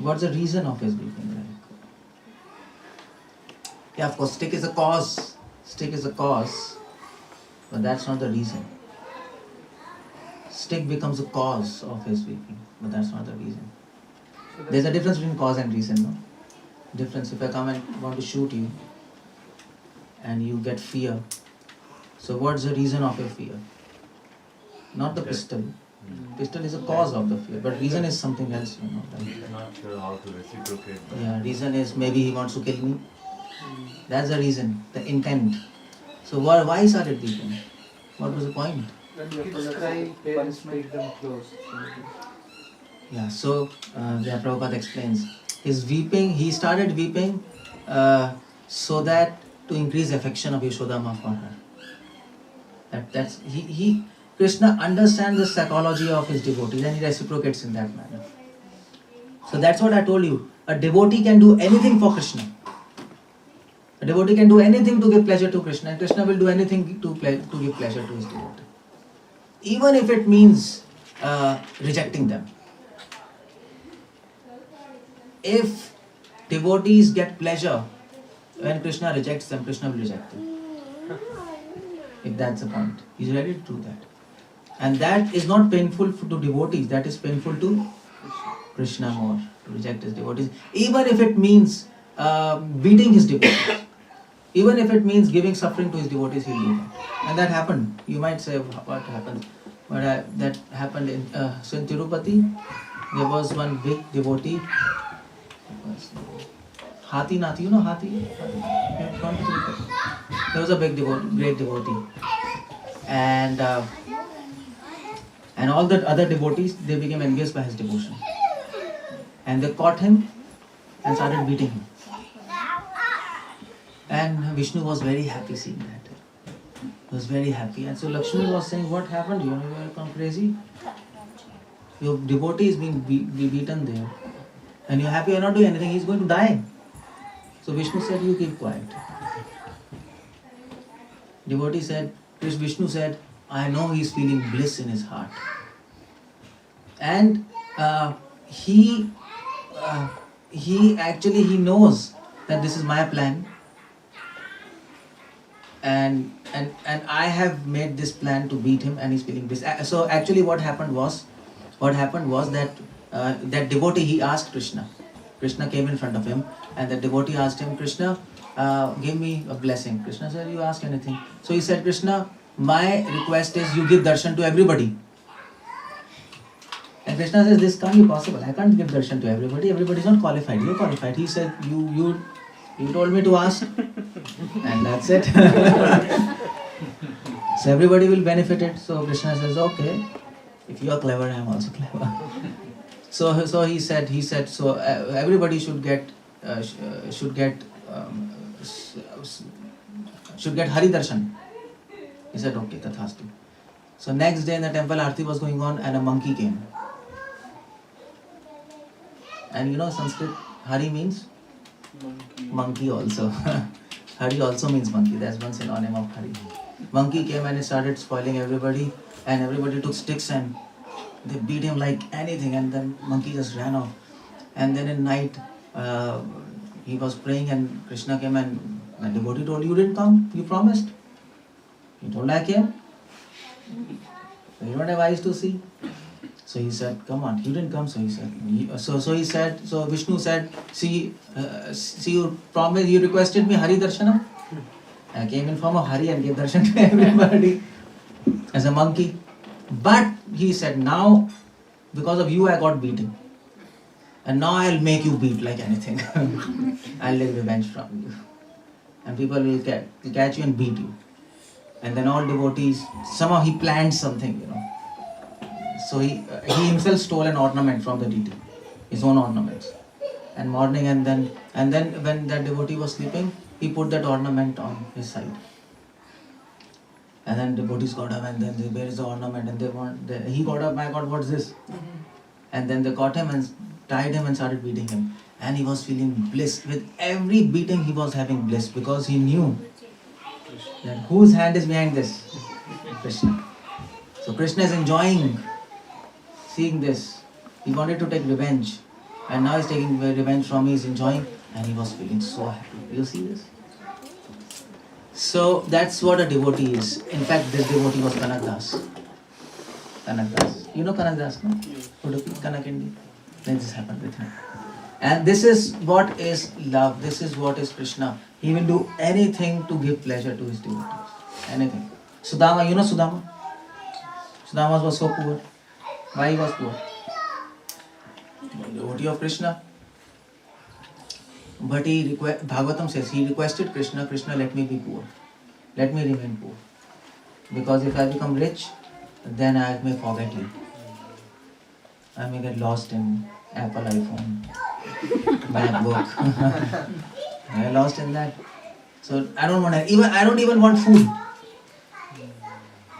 What's the reason of his weeping? Yeah, of course, stick is a cause. But that's not the reason. Stick becomes a cause of his weeping, but that's not the reason. There's a difference between cause and reason, no? Difference, if I come and want to shoot you, and you get fear. So what's the reason of your fear? Not the pistol. Pistol is a cause of the fear, but reason is something else, you know. Right? He's not sure how to reciprocate. Yeah, reason is maybe he wants to kill me. That's the reason, the intent. So why started weeping? What was the point? When kids cry, parents make them close. Yeah, so Prabhupada explains. He started weeping so that to increase affection of Yashodama for her. Krishna understands the psychology of his devotees and he reciprocates in that manner. So that's what I told you. A devotee can do anything for Krishna. A devotee can do anything to give pleasure to Krishna, and Krishna will do anything to give pleasure to his devotee. Even if it means rejecting them. If devotees get pleasure when Krishna rejects them, Krishna will reject them. If that's the point. He's ready to do that. And that is not painful to devotees, that is painful to Krishna more, to reject his devotees. Even if it means beating his devotees. Even if it means giving suffering to his devotees, he'll do that. And that happened. You might say, what happened? But that happened in Tirupati. There was one big devotee. Hathinath, you know Hathi? There was a big great devotee. And all the other devotees, they became envious by his devotion. And they caught him and started beating him. And Vishnu was very happy seeing that. He was very happy. And so Lakshmi was saying, what happened? You have gone crazy? Your devotee is being beaten there. And you're happy you're not doing anything, he's going to die. So Vishnu said, you keep quiet. Vishnu said, I know he's feeling bliss in his heart. And he knows that this is my plan. And I have made this plan to beat him and he's feeling bliss. So actually what happened was that that devotee, he asked Krishna. Krishna came in front of him and the devotee asked him, Krishna, give me a blessing. Krishna said, you ask anything. So he said, Krishna, my request is you give darshan to everybody. And Krishna says, this can't be possible. I can't give darshan to everybody. Everybody is not qualified. You're qualified. He said, you told me to ask. And that's it. So everybody will benefit it. So Krishna says, okay, if you are clever, I am also clever. So he said, so everybody should get Hari Darshan. He said, okay, tathastu. So next day in the temple, Aarti was going on and a monkey came. And you know Sanskrit, Hari means? Monkey also. Hari also means monkey. That's one synonym of Hari. Monkey came and started spoiling everybody. And everybody took sticks and they beat him like anything. And then monkey just ran off. And then in night, he was praying and Krishna came and the devotee told, you didn't come, you promised. He told, I came. You don't have eyes to see. So he said, come on, you didn't come. So he said, so Vishnu said, see, you promised, you requested me Hari Darshana. I came in form of Hari and gave darshan to everybody as a monkey. But he said, now because of you I got beaten. And now I'll make you beat like anything. I'll take revenge from you. And people will catch you and beat you. And then all devotees, somehow he planned something, So he himself stole an ornament from the deity, his own ornaments. And morning and then when that devotee was sleeping, he put that ornament on his side. And then devotees got up and then where is the ornament? And he got up, my God, what's this? And then they caught him and tied him and started beating him. And he was feeling bliss. With every beating he was having bliss because he knew that whose hand is behind this? Krishna. So Krishna is enjoying seeing this. He wanted to take revenge. And now he's taking revenge from me, he's enjoying. And he was feeling so happy. You see this? So that's what a devotee is. In fact, this devotee was Kanakdas. Kanakdas. You know Kanakdas, no? Udupi, Kanakindi. Then this happened with him. And this is what is love. This is what is Krishna. He will do anything to give pleasure to his devotees. Anything. Sudama, you know Sudama? Sudama was so poor. Why he was poor? Devotee of Krishna. But Bhagavatam says, he requested Krishna, Krishna, let me be poor. Let me remain poor. Because if I become rich, then I may forget you. I may get lost in Apple iPhone, MacBook. I get lost in that. So I don't even want food.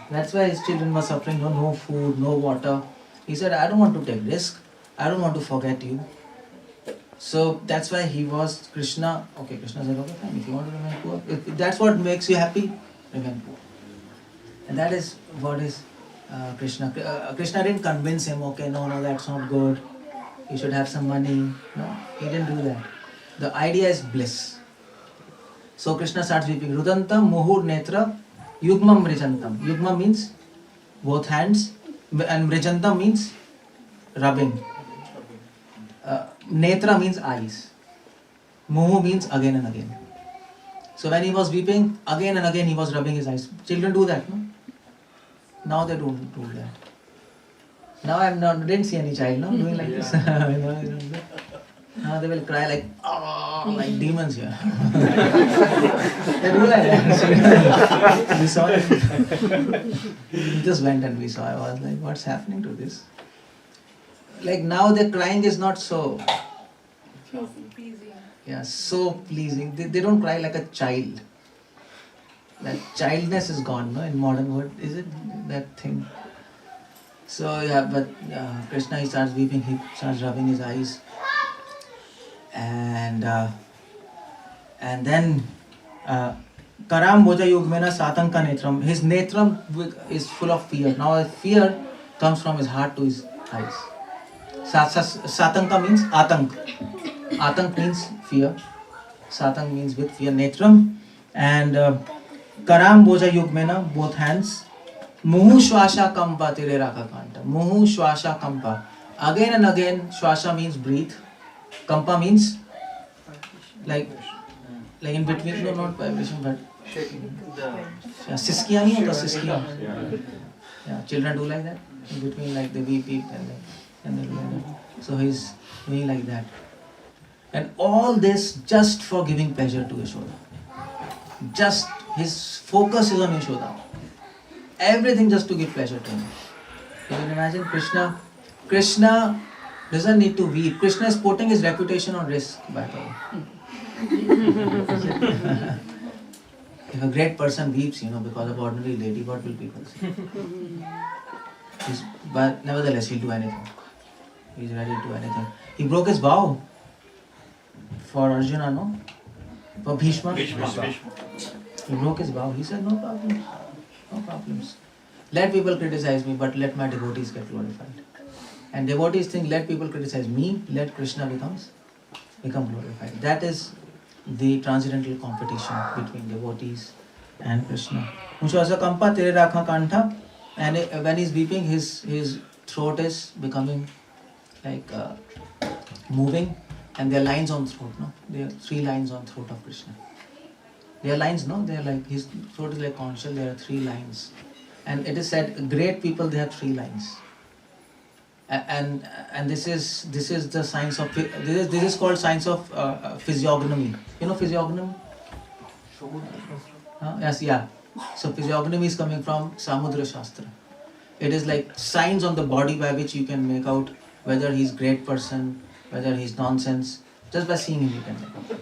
That's why his children were suffering. No food, no water. He said, I don't want to take risk. I don't want to forget you. So that's why he was Krishna. Okay, Krishna said, okay, fine. If you want to remain poor, if that's what makes you happy, remain poor. And that is what is Krishna. Krishna didn't convince him, okay, no, that's not good. You should have some money. No, he didn't do that. The idea is bliss. So Krishna starts weeping. Rudantam muhur netra yugmam mrijantam. Yugma means both hands and mrijantam means rubbing. Netra means eyes. Muhu means again and again. So when he was weeping, again and again he was rubbing his eyes. Children do that, no? Now they don't do that. Now didn't see any child, no? Doing like this. Now they will cry like demons here. They do like that. We saw it. We just went and we saw. I was like, what's happening to this? Like now the crying is not so pleasing. Yeah, so pleasing. They don't cry like a child. That childness is gone, no? In modern world, is it that thing? So yeah, but Krishna, he starts weeping. He starts rubbing his eyes, and then Karam Boja Yugmena Satanka Netram. His netram is full of fear. Now fear comes from his heart to his eyes. Satanka means atank. Atank means fear. Satank means with fear. Netram. And Karam Boja Yugmena, both hands. Muhu Shwasha Kampa Tere Raka Kanta. Muhu Shwasha Kampa. Again and again, Shwasha means breathe. Kampa means like in between, no, not vibration, but shaking. Siskia nahi hota, siskia. Yeah, children do like that. In between, like they weep and they do like that. So he's doing like that. And all this just for giving pleasure to Yashoda. Just his focus is on Yashoda. Everything just to give pleasure to him. You can imagine Krishna doesn't need to weep. Krishna is putting his reputation on risk, by the way. If a great person weeps, because of ordinary lady, what will people say? But nevertheless, he'll do anything. He's ready to do anything. He broke his vow for Arjuna, no? For Bhishma. He broke his vow. He said, no problems. No problems. Let people criticize me, but let my devotees get glorified. And devotees think, let people criticize me, let Krishna become glorified. That is the transcendental competition between devotees and Krishna. Mushwasa kampa tere rakha kantha. And when he's weeping, his throat is becoming like moving, and there are lines on throat, no? There are 3 lines on throat of Krishna. There are lines, no? They are like, his throat is like conch shell, there are 3 lines. And it is said, great people, they have 3 lines. And this is the science of this is called science of physiognomy. You know physiognomy? Yes, yeah. So physiognomy is coming from Samudra Shastra. It is like signs on the body by which you can make out whether he's great person, whether he's nonsense. Just by seeing him you can make out.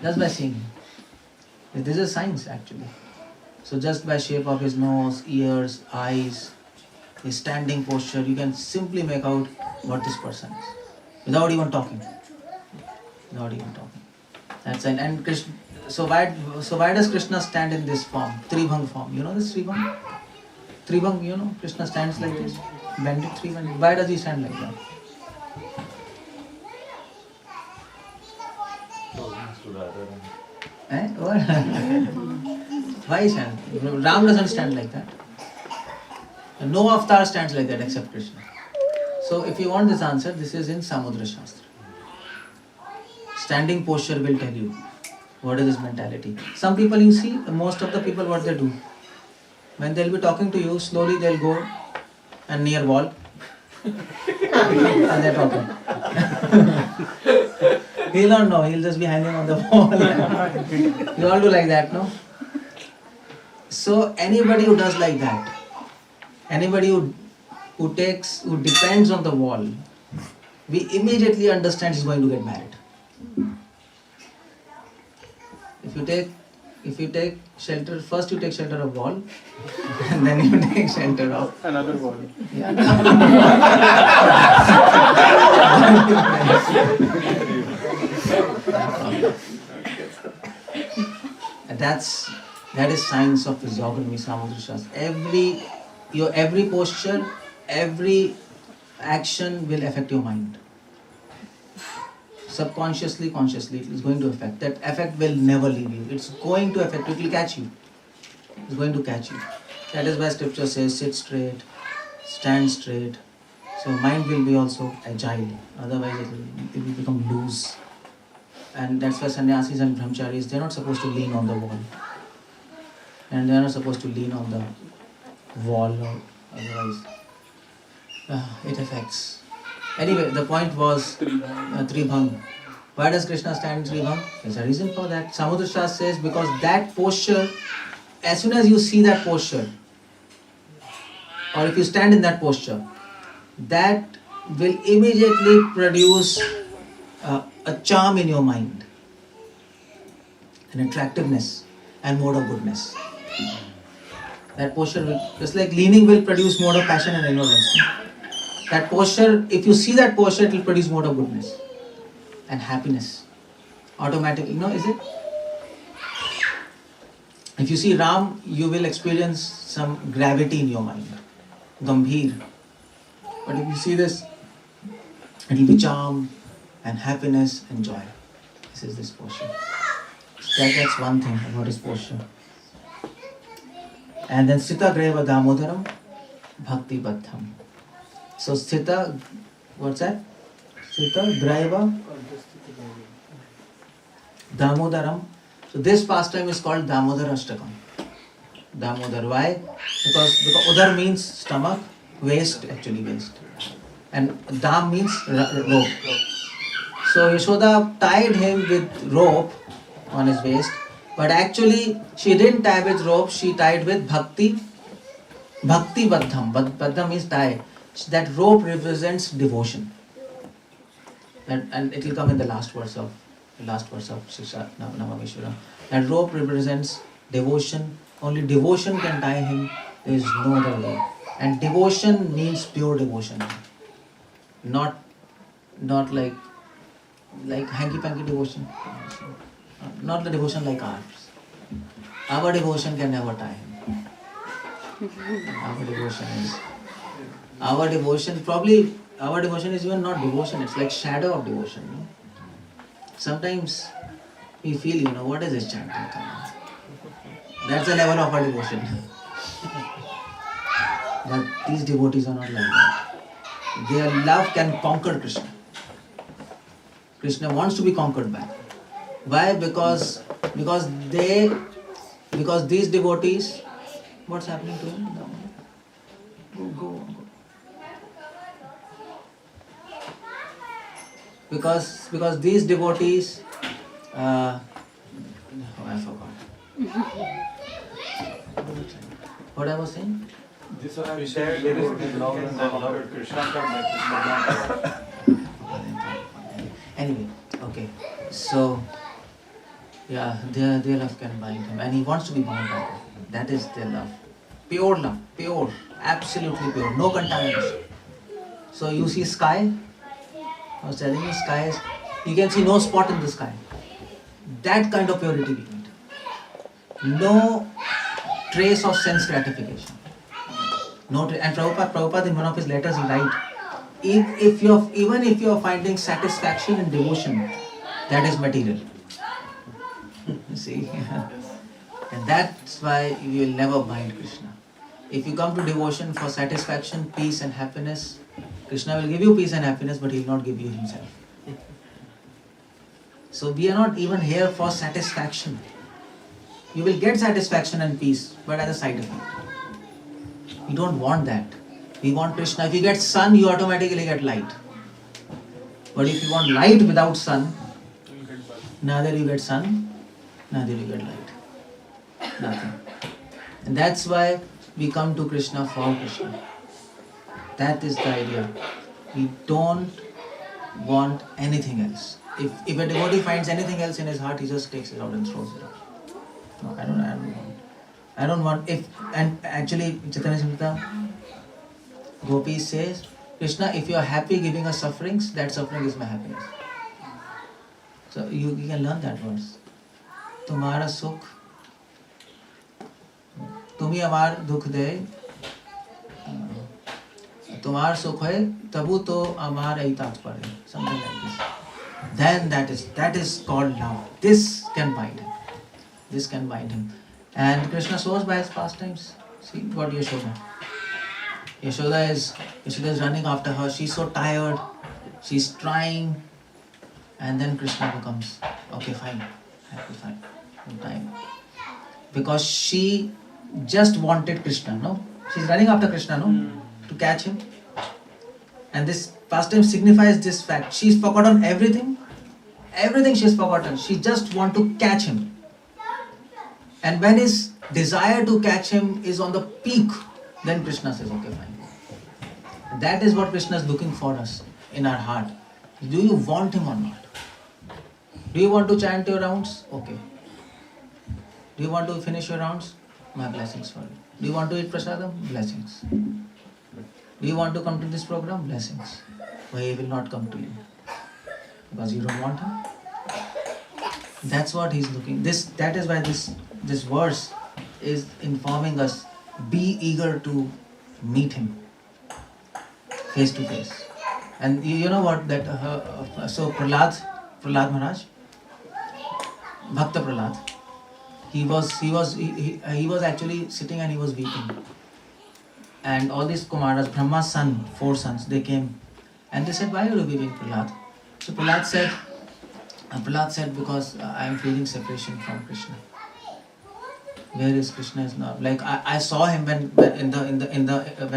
Just by seeing him. This is science actually. So just by shape of his nose, ears, eyes, his standing posture, you can simply make out what this person is. Without even talking. Without even talking. That's it. And Krishna, so why does Krishna stand in this form? 𝗲𝗃 form. You know this 𝗲𝗃? 𝗲𝗃, you know, Krishna stands like this. Bended 𝗲𝗃. Why does he stand like that? What? Why stand? Ram doesn't stand like that. No avatar stands like that except Krishna. So if you want this answer, this is in Samudra Shastra. Standing posture will tell you what is his mentality. Some people, you see, most of the people, what they do, when they'll be talking to you, slowly they'll go and near wall and they're talking. He'll not know, he'll just be hanging on the wall. You all do like that, no? So anybody who does like that, anybody who depends on the wall, we immediately understand he's going to get married. If you take shelter, first you take shelter of wall, and then you take shelter of Another wall. yeah. And that is science of physiognomy, Samudra Shastra. Every posture, every action will affect your mind. Subconsciously, consciously, it is going to affect. That effect will never leave you. It's going to affect you. It will catch you. It's going to catch you. That is why scripture says, sit straight, stand straight. So mind will be also agile. Otherwise it will become loose. And that's why sannyasis and brahmacharis, they're not supposed to lean on the wall. And they're not supposed to lean on the wall or otherwise. It affects. Anyway, the point was 𝗲𝗃. Why does Krishna stand in 𝗲𝗃? There's a reason for that. Samudra Shastra says because that posture, as soon as you see that posture, or if you stand in that posture, that will immediately produce a charm in your mind, an attractiveness and mode of goodness. That posture will, just like leaning will produce mode of passion and ignorance. That posture, if you see that posture, it will produce mode of goodness and happiness. Automatically, no, is it? If you see Ram, you will experience some gravity in your mind. Gambhir. But if you see this, it will be charm and happiness and joy. This is this posture. That's one thing about his posture. And then Sthita Graiva Damodaram Bhakti Baddham. So Sthita, what's that? Sthita Graiva Damodaram. So this pastime is called Damodarastakam. Damodar. Why? Because Udar means stomach, waist, actually waist. And Dam means rope. So Yashoda tied him with rope on his waist, but actually she didn't tie with rope, she tied with Bhakti Baddham. Baddham means tie. That rope represents devotion. And it will come in the last verse of Shisha Namameshwara. That rope represents devotion. Only devotion can tie him. There is no other way. And devotion means pure devotion. Not like hanky-panky devotion. Not the devotion like ours. Our devotion can never tie him. Our devotion is even not devotion, it's like shadow of devotion. No? Sometimes we feel, what is this chanting? That's the level of our devotion. But these devotees are not like that. Their love can conquer Krishna. Krishna wants to be conquered by. Why? Because these devotees, what's happening to him? Go. Because these devotees, I forgot. What I was saying? This one is there is love and love Krishna from Anyway, okay. So, yeah, their love can bind him, and he wants to be bound by them. That is their love. Pure love, pure, absolutely pure, no contamination. So you see sky. I was telling you, sky is, you can see no spot in the sky. That kind of purity we need. No trace of sense gratification. And Prabhupada in one of his letters he writes, even if you are finding satisfaction in devotion, that is material. You see? And that's why you will never bind Krishna. If you come to devotion for satisfaction, peace and happiness, Krishna will give you peace and happiness, but he will not give you himself. So we are not even here for satisfaction. You will get satisfaction and peace, but as a side effect. We don't want that. We want Krishna. If you get sun, you automatically get light. But if you want light without sun, neither you get sun, neither you get light. Nothing. And that's why we come to Krishna for Krishna. That is the idea. We don't want anything else. If a devotee finds anything else in his heart, he just takes it out and throws it out. No, I don't want. And actually, Chaitanya Smrita, Gopi says, Krishna, if you are happy giving us sufferings, that suffering is my happiness. So you can learn that verse. Tumhara sukh, tumhi amar dukh de, tumhar sukh hai, tabu to amar 𝗙𝗲𝗃𝗃. Something like this. Then that is called love. This can bind him. This can bind him. And Krishna shows by his pastimes. See what Yashoda. Yashoda is running after her. She's so tired. She's trying. And then Krishna becomes, okay, fine. Happy, fine. No time. Because she just wanted Krishna, no? She's running after Krishna, no? To catch him. And this pastime signifies this fact. She's forgotten everything. Everything she's forgotten. She just wants to catch him. And when his desire to catch him is on the peak, then Krishna says, okay, fine. That is what Krishna is looking for us in our heart. Do you want him or not? Do you want to chant your rounds? Okay. Do you want to finish your rounds? My blessings for you. Do you want to eat prasadam? Blessings. Do you want to come to this program? Blessings. But he will not come to you. Because you don't want him. That's what he's looking. That is why this verse is informing us, be eager to meet him face to face. And you know what that so Prahlad Maharaj, Bhakta Prahlad, he was actually sitting and he was weeping. And all these Kumaras, Brahma's son, 4 sons, they came and they said, why are you weeping, Prahlad? So Prahlad said, because I am feeling separation from Krishna. Where is Krishna is now? Like I saw him when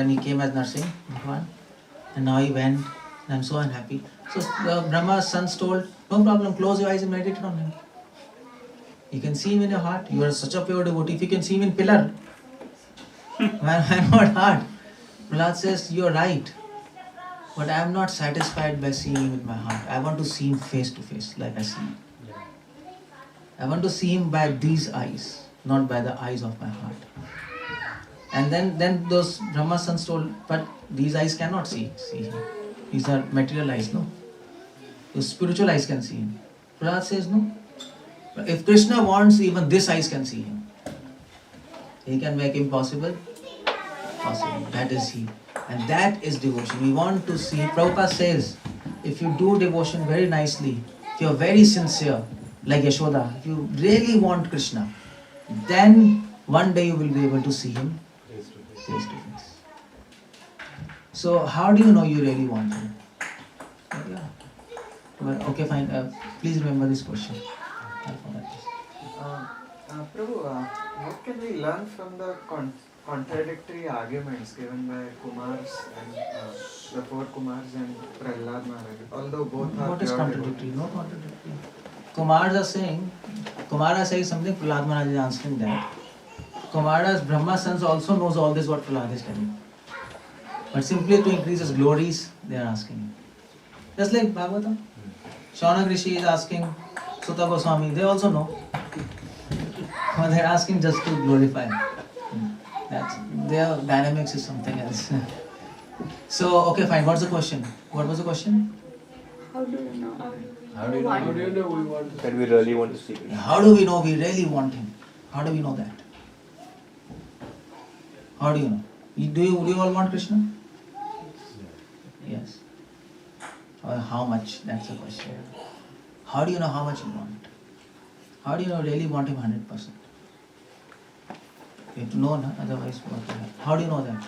he came as 𝗙cie Bhagwan, and now he went, and I'm so unhappy. So Brahma's sons told, no problem, close your eyes and meditate on him. You can see him in your heart. You are such a pure devotee. If you can see him in pillar, why not heart? Prahlad says, you're right. But I am not satisfied by seeing him in my heart. I want to see him face to face, like I see him. I want to see him by these eyes, not by the eyes of my heart. And then those Brahma sons told, but these eyes cannot see him. These are material eyes, no? Those spiritual eyes can see him. Prahlad says, no. If Krishna wants, even this eyes can see him. He can make him possible. That is he. And that is devotion. We want to see. Prabhupada says, if you do devotion very nicely, if you are very sincere, like Yashoda, if you really want Krishna, then one day you will be able to see him face to face. So how do you know you really want him? Yeah. Well, okay, fine. Please remember this question. Prabhu, what can we learn from the contradictory arguments given by Kumars and the four Kumars and Prahlad Maharaj, although both are What is pure contradictory? devotees. No contradictory. Kumara is saying something, Prahlad Maharaj is answering that. Kumara's Brahma sons also knows all this what Prahlad is telling. But simply to increase his glories, they are asking him. Just like Bhagavatam. Shaunak Rishi is asking Sutta Goswami, they also know. But they are asking just to glorify him. That's, their dynamics is something else. So, okay, fine. What's the question? What was the question? How do you know? How do you How do you know know we want to That we really want to see it. How do we know we really want him? How do we know that? How do you know? Do you all want Krishna? Yes. Or how much? That's the question. How do you know how much you want? How do you know really want him 100%? You have to know, otherwise what will happen? How do you know that?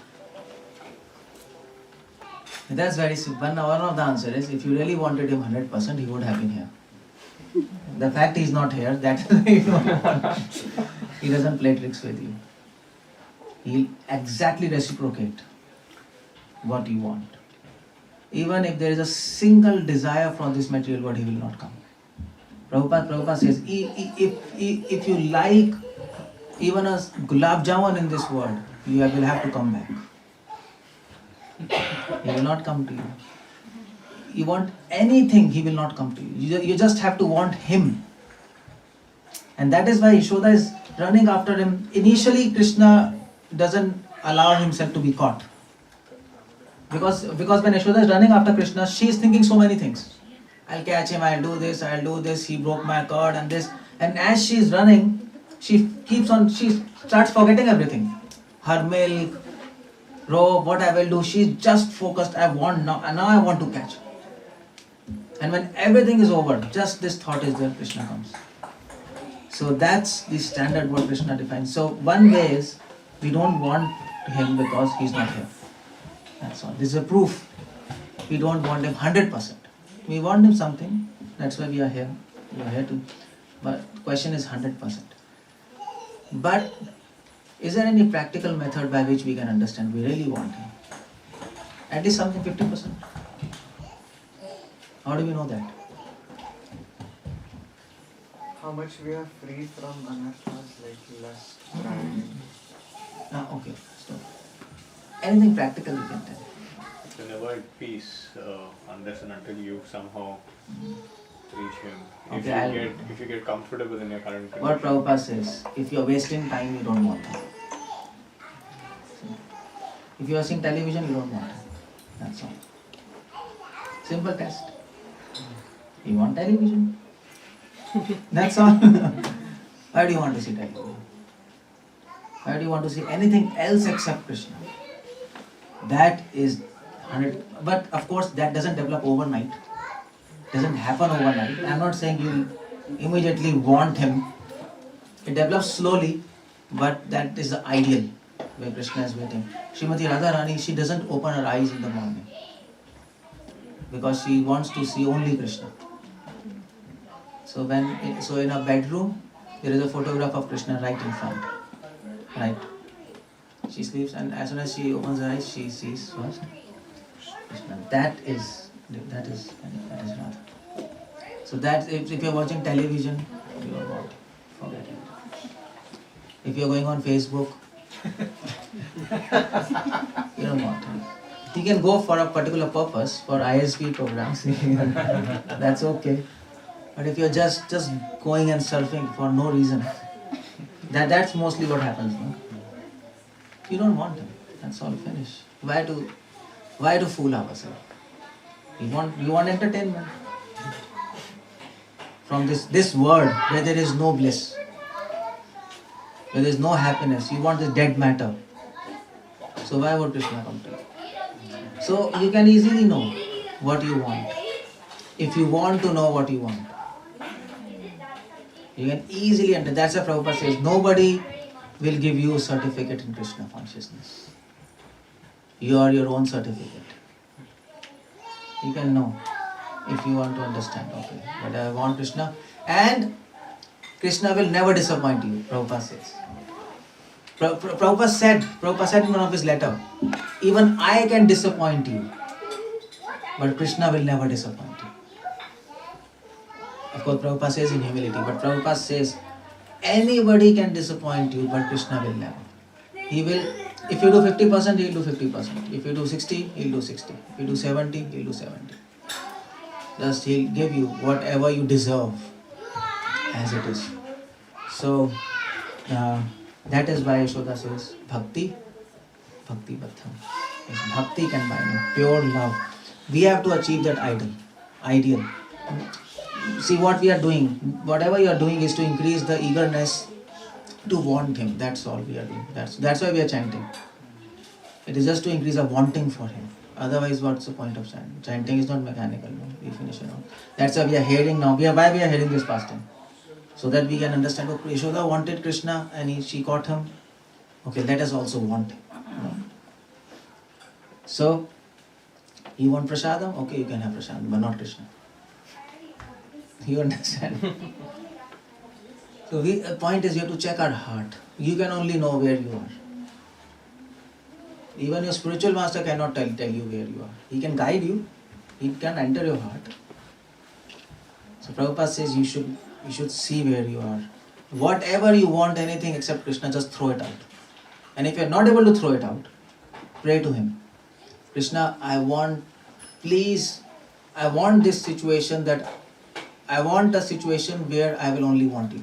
That's very simple. One of the answer is, if you really wanted him 100%, he would have been here. The fact he is not here, that you don't want. He doesn't play tricks with you. He'll exactly reciprocate what you want. Even if there is a single desire for this material world, he will not come. Prabhupada says, if you like even a gulab jamun in this world, you will have to come back. He will not come to you. You want anything, he will not come to you. You just have to want him. And that is why Yashoda is running after him. Initially, Krishna doesn't allow himself to be caught. Because when Yashoda is running after Krishna, she is thinking so many things. I'll catch him, I'll do this, he broke my cord and this. And as she is running, she starts forgetting everything. Her milk, robe, what I will do, she's just focused, I want now, and now I want to catch. And when everything is over, just this thought is there, Krishna comes. So that's the standard what Krishna defines. So one way is, we don't want him because he's not here. That's all. This is a proof. We don't want him 100%. We want him something. That's why we are here. We are here to. But the question is 100%. But is there any practical method by which we can understand we really want him? At least something 50%. How do we know that? How much we are free from anarthas like lust, pride. Okay. So anything practical you can tell. You can avoid peace unless and until you somehow reach him. Okay, If you get comfortable in your current condition. What Prabhupada says, if you are wasting time, you don't want him. If you are seeing television, you don't want him. That's all. Simple test. You want television? That's all. Why do you want to see television? Why do you want to see anything else except Krishna? That is 100. But of course, that doesn't develop overnight. Doesn't happen overnight. I'm not saying you immediately want him. It develops slowly, but that is the ideal where Krishna is waiting. Srimati Radharani, she doesn't open her eyes in the morning because she wants to see only Krishna. So in her bedroom, there is a photograph of Krishna right in front. Right. She sleeps, and as soon as she opens her eyes, she sees first Krishna. That is Radha. So that if you're watching television, you don't want, forget it. If you're going on Facebook, you don't want it. You can go for a particular purpose, for ISP programs, that's okay. But if you're just going and surfing for no reason, that's mostly what happens. No? You don't want him. That's all. Finish. Why to fool ourselves? You want entertainment from this world where there is no bliss, where there is no happiness. You want this dead matter. So why would Krishna come to you? So you can easily know what you want. If you want to know what you want, you can easily enter. That's why Prabhupada says, nobody will give you a certificate in Krishna consciousness. You are your own certificate. You can know if you want to understand. Okay, but I want Krishna. And Krishna will never disappoint you, Prabhupada says. Prabhupada said in one of his letter, even I can disappoint you, but Krishna will never disappoint you. Of course, Prabhupada says in humility, but Prabhupada says, anybody can disappoint you, but Krishna will never. He will, if you do 50%, he will do 50%. If you do 60, he will do 60. If you do 70, he will do 70. Just he will give you whatever you deserve as it is. So, that is why Yashoda says, Bhakti Batham. Bhakti can buy me, pure love. We have to achieve that ideal. See what we are doing, whatever you are doing is to increase the eagerness to want him. That's all we are doing. That's why we are chanting. It is just to increase our wanting for him. Otherwise, what's the point of chanting? Chanting is not mechanical. No? We finish it off. That's why we are hearing now. Why we are hearing this pastime? So that we can understand, oh, Yashoda wanted Krishna and she caught him. Okay, let us also want him. No? So, you want prasadam? Okay, you can have prasadam, but not Krishna. You understand? So the point is you have to check our heart. You can only know where you are. Even your spiritual master cannot tell you where you are. He can guide you. He can enter your heart. So Prabhupada says you should see where you are. Whatever you want, anything except Krishna, just throw it out. And if you are not able to throw it out, pray to him. Krishna, I want this situation I want a situation where I will only want you.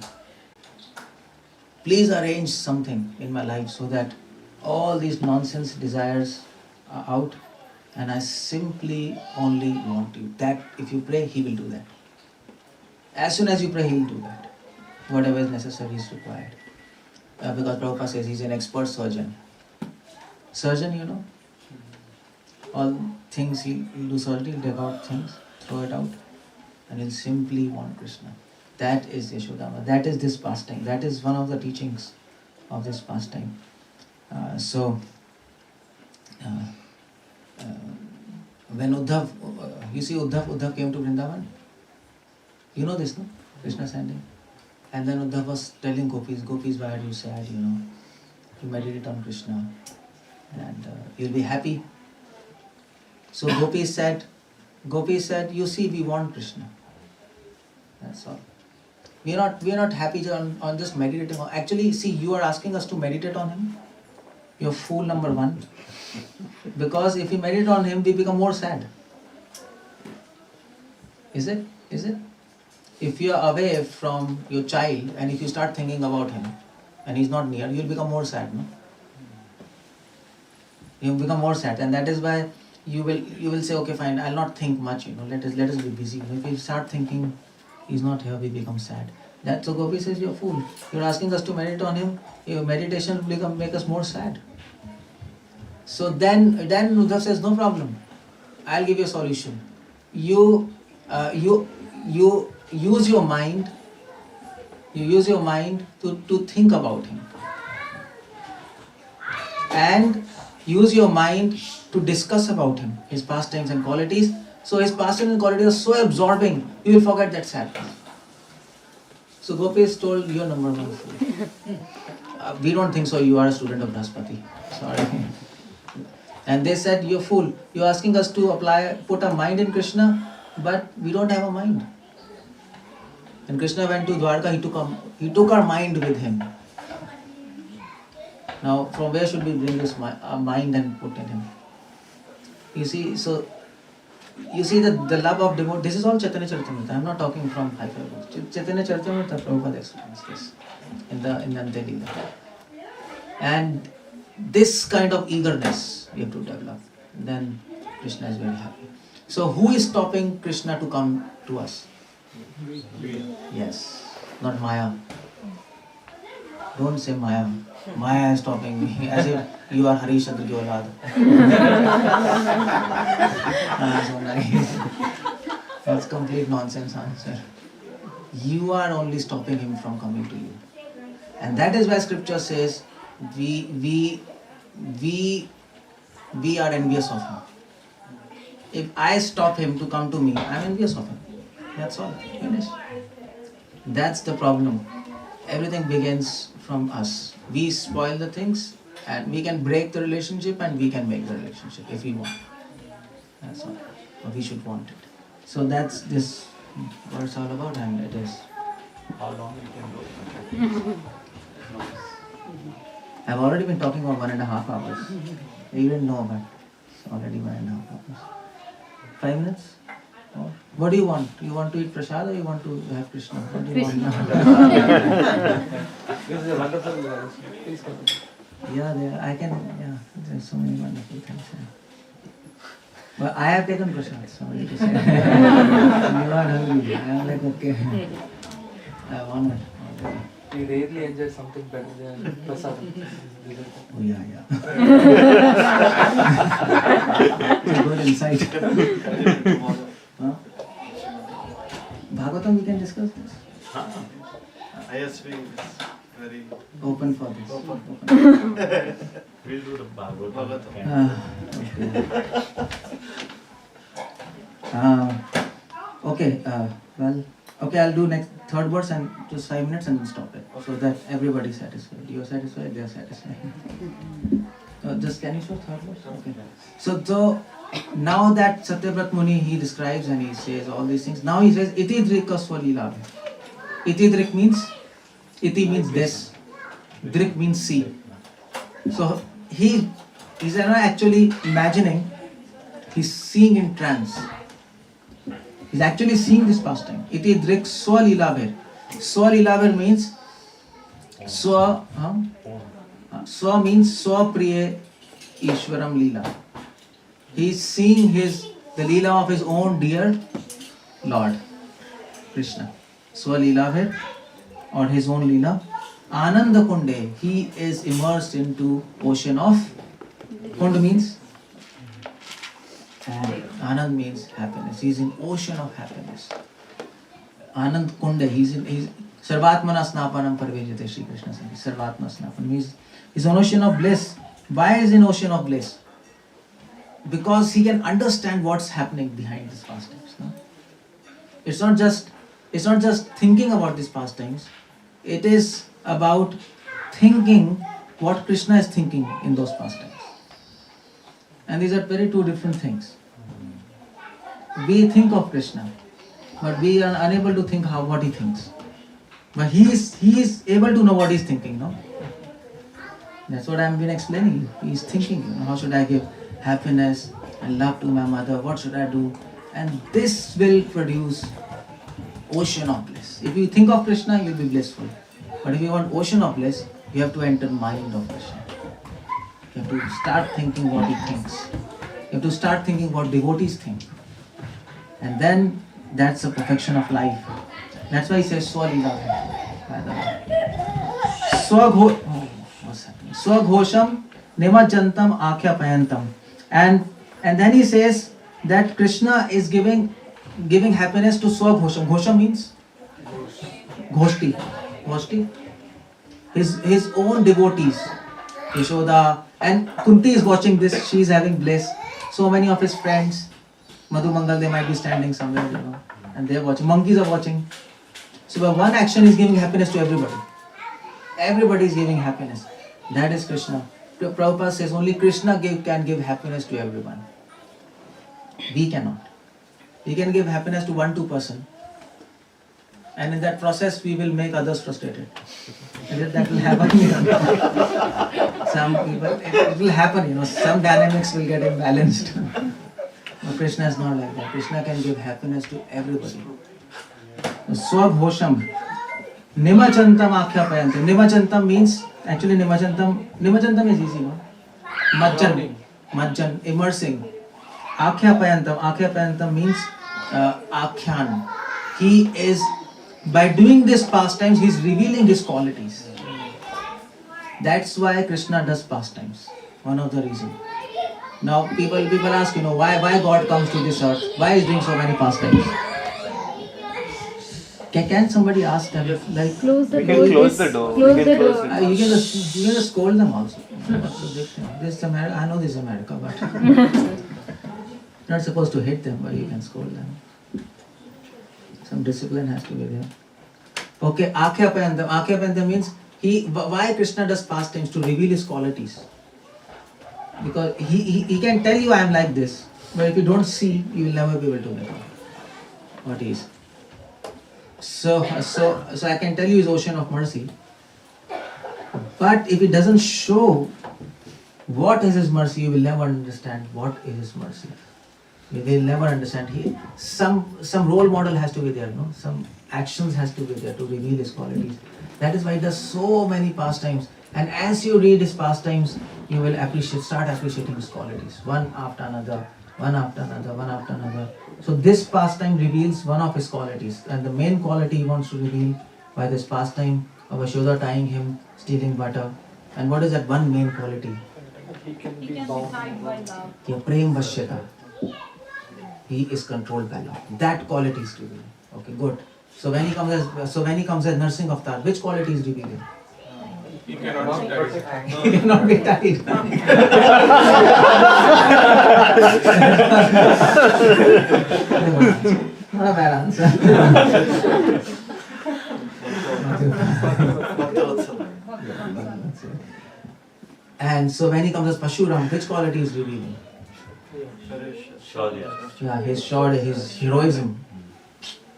Please arrange something in my life so that all these nonsense desires are out and I simply only want you. That if you pray, he will do that. As soon as you pray, he will do that. Whatever is necessary is required. Because Prabhupada says he's an expert surgeon. Surgeon, you know, all things he'll do surgery, he'll take out things, throw it out. And he'll simply want Krishna. That is Yashodama. That is this pastime. That is one of the teachings of this pastime. When Uddhav, you see Uddhav came to Vrindavan. You know this, no? Krishna sending. And then Uddhav was telling Gopis, why are you sad, you know? You meditate on Krishna and you'll be happy. So Gopis said, you see, we want Krishna. That's all. We are not happy on just meditating. Actually, see, you are asking us to meditate on him. You're fool number one. Because if we meditate on him, we become more sad. Is it? If you are away from your child and if you start thinking about him and he's not near, you'll become more sad, no? You'll become more sad, and that is why you will say, okay, fine, I'll not think much, you know, let us be busy. If we start thinking he's not here, we become sad. That's so Gopi says, you're a fool. You're asking us to meditate on him, your meditation will make us more sad. So then Uddhav says, no problem, I'll give you a solution. You use your mind to think about him. And use your mind to discuss about him, his pastimes and qualities. So his pastimes and qualities are so absorbing, you will forget that sadness. So Gopis told, you're number one fool. We don't think so, you are a student of Brahaspati. Sorry. And they said, you're fool. You're asking us to put our mind in Krishna, but we don't have a mind. When Krishna went to Dwarka, he took our mind with him. Now, from where should we bring this mind and put in him? You see, the love of devotee. This is all Chaitanya Charitamrita. I am not talking from high-fi books. Chaitanya Charitamrita, Prabhupada explains this in the Antya-lila. And this kind of eagerness we have to develop. Then Krishna is very happy. So, who is stopping Krishna to come to us? Yes, not Maya. Don't say Maya. Maya is stopping me, as if you are Harishchandra ki aulad. So nice. That's complete nonsense answer. You are only stopping him from coming to you. And that is why scripture says, we are envious of him. If I stop him to come to me, I am envious of him. That's all. Finish. That's the problem. Everything begins from us. We spoil the things, and we can break the relationship, and we can make the relationship if we want. That's all. Or we should want it. So that's this what it's all about, and it is. How long you can go? I've already been talking for 1.5 hours. You didn't know, but it's already 1.5 hours. 5 minutes? Or what do you want? You want to eat prasad or you want to have Krishna? What do you want? This is a wonderful please continue. There's so many wonderful things. Yeah. But I have taken prasad, sorry to say. You are hungry. I am like, okay. I want it. We rarely enjoy something better than prasad. Oh, yeah. It's a good insight. Huh? Bhagavatam, we can discuss this. ISV is very Open for this. Open. We'll do the Bhagavatam. Okay. Okay, I'll do next third verse and just 5 minutes and then stop it. So that everybody's satisfied. You're satisfied, they're satisfied. Just can you show third verse? Okay. So now that Satyavrat Muni, he describes and he says all these things. Now he says, Iti drika swalilabhe. Iti drik means, iti means this. Drik means see. So he's not actually imagining, he's seeing in trance. He's actually seeing this pastime. Iti drik swalilabhe. Swalilabhe means swa means swapriya Ishwaram Leela. He is seeing the Leela of his own dear Lord, Krishna. Swalilabhe, or his own Leela. Ananda Kunde, he is immersed into ocean of, Kund means, and Anand means happiness. He is in ocean of happiness. Anand Kunde, he's Sarvatmana Snapanam Parvejate, Sri Krishna says. Sarvatmana Snapanam. He's an ocean of bliss. Why is he in ocean of bliss? Because he can understand what's happening behind these pastimes. No? It's not just thinking about these pastimes. It is about thinking what Krishna is thinking in those pastimes. And these are very two different things. We think of Krishna, but we are unable to think what he thinks. But he is able to know what he's thinking, no? That's what I've been explaining. He's thinking, how should I give happiness and love to my mother? What should I do? And this will produce ocean of bliss. If you think of Krishna, you'll be blissful. But if you want ocean of bliss, you have to enter mind of Krishna. You have to start thinking what he thinks. You have to start thinking what devotees think. And then that's the perfection of life. That's why he says Swalilabhe. Swaghosham Nimajantam Akhyapayantam. And then he says that Krishna is giving happiness to Swaghosham. Ghosham means Ghoshti. His own devotees. Yashoda and Kunti is watching this. She is having bliss. So many of his friends, Madhu Mangal, they might be standing somewhere, and they are watching. Monkeys are watching. So by one action is giving happiness to everybody. Everybody is giving happiness. That is Krishna. Prabhupada says only Krishna can give happiness to everyone. We cannot. We can give happiness to 1-2%. And in that process, we will make others frustrated. And that will happen. Some people, it will happen. Some dynamics will get imbalanced. But Krishna is not like that. Krishna can give happiness to everybody. Swabhosham. Nimachantam Akhyapayantam. Nimachantam means, actually Nimachantam is easy, no? Majjan, immersing. Akhyapayantam means Akhyan. He is, by doing this pastimes, he is revealing his qualities. That's why Krishna does pastimes. One of the reasons. Now people ask, why God comes to this earth? Why is doing so many pastimes? Can somebody ask them? Like, Close the We door. can close the door. Close We the can close door. the you can just scold them also. What's the big thing? This is America. I know this is America, but you're not supposed to hit them, but you can scold them. Some discipline has to be there. Okay, Akhyapayantam. Akhyapayantam means Why Krishna does pastimes? To reveal his qualities. Because he can tell you I am like this, but if you don't see, you will never be able to know what he is. So I can tell you his ocean of mercy, but if it doesn't show what is his mercy, you will never understand what is his mercy. You will never understand. Some role model has to be there, no? Some actions has to be there to reveal his qualities. That is why he does so many pastimes. And as you read his pastimes, you will start appreciating his qualities, one after another, one after another, one after another. So this pastime reveals one of his qualities, and the main quality he wants to reveal by this pastime of Yashoda tying him, stealing butter. And what is that one main quality? He can He be can be bound. tied by love. Yeah, prem vashyata. He is controlled by love. That quality is revealing. Okay, good. So when he comes as 𝗪સિંહ avatar, which quality is revealing? He cannot be tied. He cannot be tied. Not a bad answer. And so when he comes as Pashuram, which quality is revealing? Yeah, his heroism.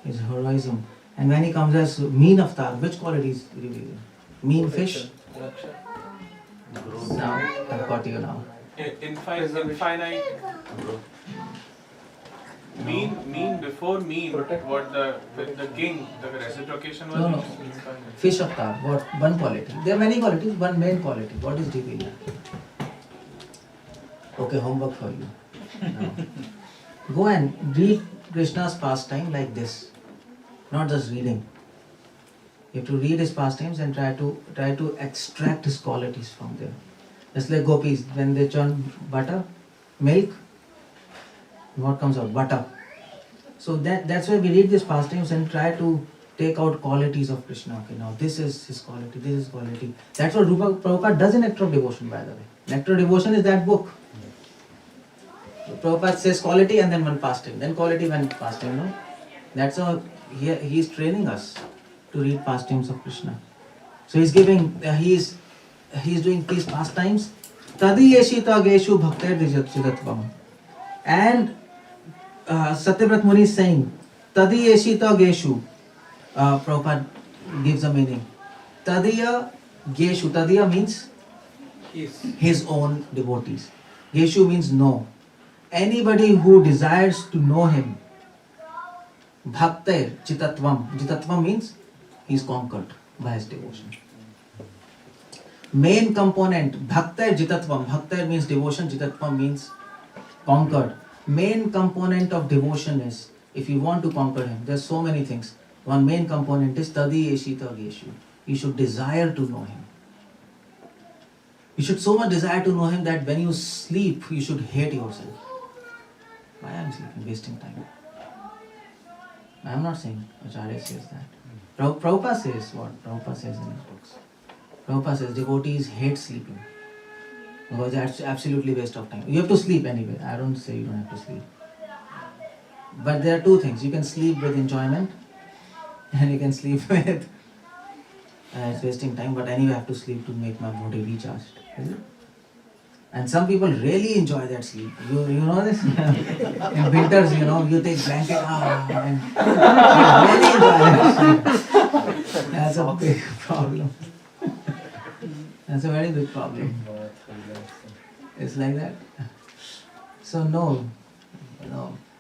His heroism. And when he comes as mean avatar, which quality is revealing? Mean fish? Now, I've got you now. Infinite. Mean before mean. What the king, the reciprocation was. No. Fish avatar, what? One quality. There are many qualities, one main quality. What is revealing? Okay, homework for you. Now, go and read Krishna's pastime like this. Not just reading. You have to read his pastimes and try to extract his qualities from there. Just like gopis, when they churn butter, milk, what comes out? Butter. So that's why we read these pastimes and try to take out qualities of Krishna. Okay, now this is his quality, this is quality. That's what Prabhupada does in Nectar of Devotion, by the way. Nectar of Devotion is that book. Prabhupada says quality and then one pastime, then quality, one pastime. No? That's how he is training us to read pastimes of Krishna. So he's doing these pastimes. 𝗪𝗪𝗀𝗪𝗔 𝗪𝗪𝗪𝗀𝗪. And Satyavrat Muni is saying 𝗪𝗪𝗀𝗪𝗪𝗀. Prabhupada gives a meaning. 𝗪𝗪𝗀𝗪. 𝗪𝗪 means his own devotees. 𝗪𝗪 means know. Anybody who desires to know him. Bhaktir Chitatvam. Chitatvam means he is conquered by his devotion. Main component, Bhaktir Jitatvam. Bhaktir means devotion, Jitatvam means conquered. Main component of devotion is, if you want to conquer him, there's so many things. One main component is 𝗪𝗪𝗀𝗪𝗪𝗀. You should desire to know him. You should so much desire to know him that when you sleep, you should hate yourself. Why am I sleeping? Wasting time. I am not saying Acharya says that. Prabhupada says what? Prabhupada says in his books. Prabhupada says devotees hate sleeping. Because that's absolutely waste of time. You have to sleep anyway. I don't say you don't have to sleep. But there are two things. You can sleep with enjoyment and you can sleep with it's wasting time, but anyway I have to sleep to make my body recharged. Is it? And some people really enjoy that sleep. You know this? In winters, you take blanket and you really enjoy it. That's a big problem. That's a very big problem. It's like that. So no.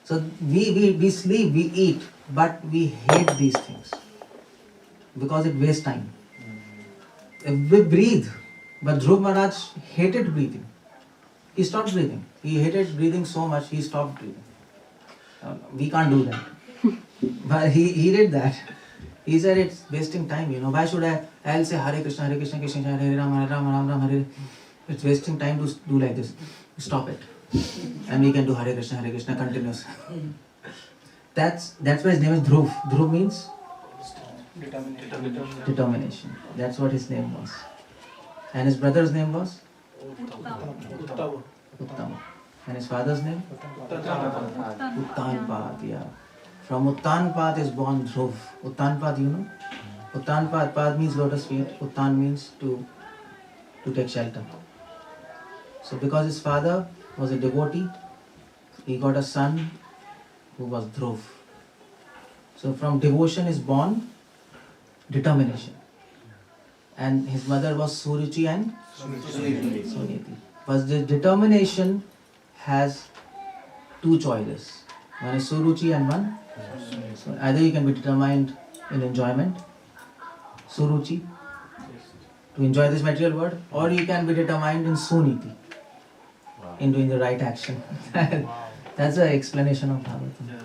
So we sleep, we eat, but we hate these things because it wastes time. We breathe, but Dhruv Maharaj hated breathing. He stopped breathing. He hated breathing so much, he stopped breathing. We can't do that. But he did that. He said it's wasting time, Why should I'll say Hare Krishna, Krishna Krishna, Hare Ram, Ram Ram, Hare. It's wasting time to do like this. Stop it. And we can do Hare Krishna continuous. That's why his name is Dhruv. Dhruv means? Determination. That's what his name was. And his brother's name was? Uttama. And his father's name? Uttanpad, yeah. From Uttanpad is born Dhruv. Uttanpad, 𝗪𝗲𝗪𝗲 means lotus feet. Uttan means to take shelter. So because his father was a devotee, he got a son who was Dhruv. So from devotion is born determination. And his mother was Suruchi and Suniti. But the determination has two choices. One is Suruchi and one. So either you can be determined in enjoyment, Suruchi, to enjoy this material world, or you can be determined in Suniti, in doing the right action. That's the explanation of Bhagavatam.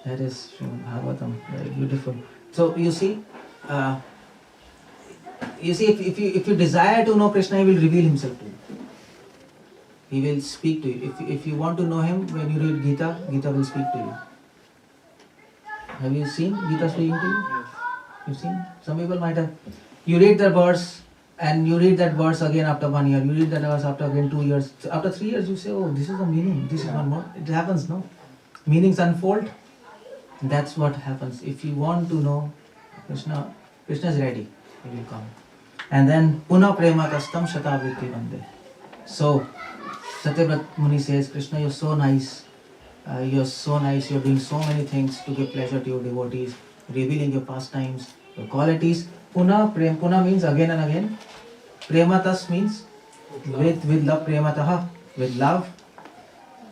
That is Bhagavatam, very beautiful. So you see, if you desire to know Krishna, he will reveal himself to you. He will speak to you. If you want to know him, when you read Gita, Gita will speak to you. Have you seen Gita speaking to you? Yes. You've seen? Some people might have. You read the verse and you read that verse again after 1 year. You read that verse after again 2 years. After 3 years, you say, oh, this is the meaning. This is one more. It happens, no? Meanings unfold. That's what happens. If you want to know Krishna, Krishna is ready. He will come. And then, Puna prema tastam shatavriti vande. So, Satyavrat Muni says, Krishna, you're so nice. You're so nice. You're doing so many things to give pleasure to your devotees, revealing your pastimes, your qualities. Puna means again and again. Prematas means with love. Premataha, with love.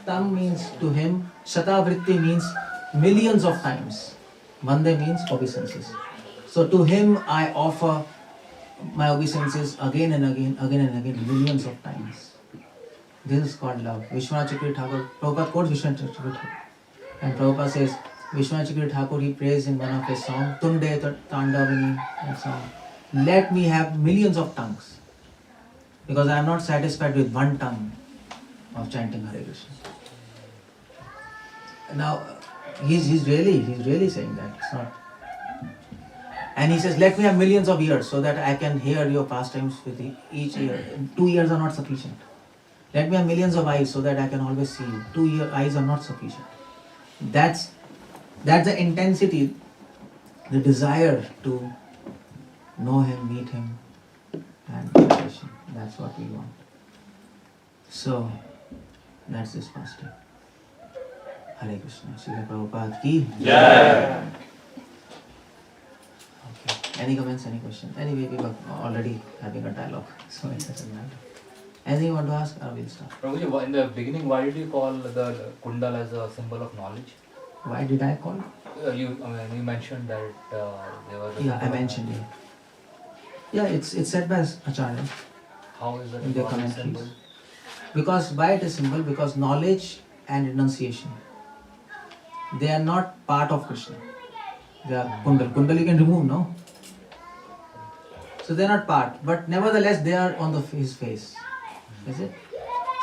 Tam means to him. Shatavritti means millions of times. Vande means obeisances. So to him I offer my obeisances again and again, millions of times. This is called love. Vishwanath Chakravarti Thakur, Prabhupada quotes Vishwanath Chakravarti Thakur. And Prabhupada says, Vishwanath Chakravarti Thakur, he prays in one of his songs, Tunde Tandavini, that song. Let me have millions of tongues, because I am not satisfied with one tongue of chanting Hare Krishna. Now, he's really saying that. It's not. And he says, let me have millions of ears so that I can hear your pastimes with each ear. 2 ears are not sufficient. Let me have millions of eyes so that I can always see you. 2 eyes are not sufficient. That's the intensity, the desire to know him, meet him, and meditation. That's what we want. So, that's this fasting. Hare Krishna. Srila Prabhupada ki Jai. Okay. Any comments, any questions? Anyway, we were already having a dialogue, so it doesn't matter. Anything you want to ask, or we'll start? Prabhuji, in the beginning, why did you call the kundal as a symbol of knowledge? Why did I call? You mentioned that there was. Yeah, I mentioned it. Yeah, it's said by Acharya. How is that in their symbol? commentaries? Because why it is symbol? Because knowledge and renunciation, they are not part of Krishna. They are kundal. Kundal you can remove, no? So they are not part, but nevertheless they are on his face. Is it?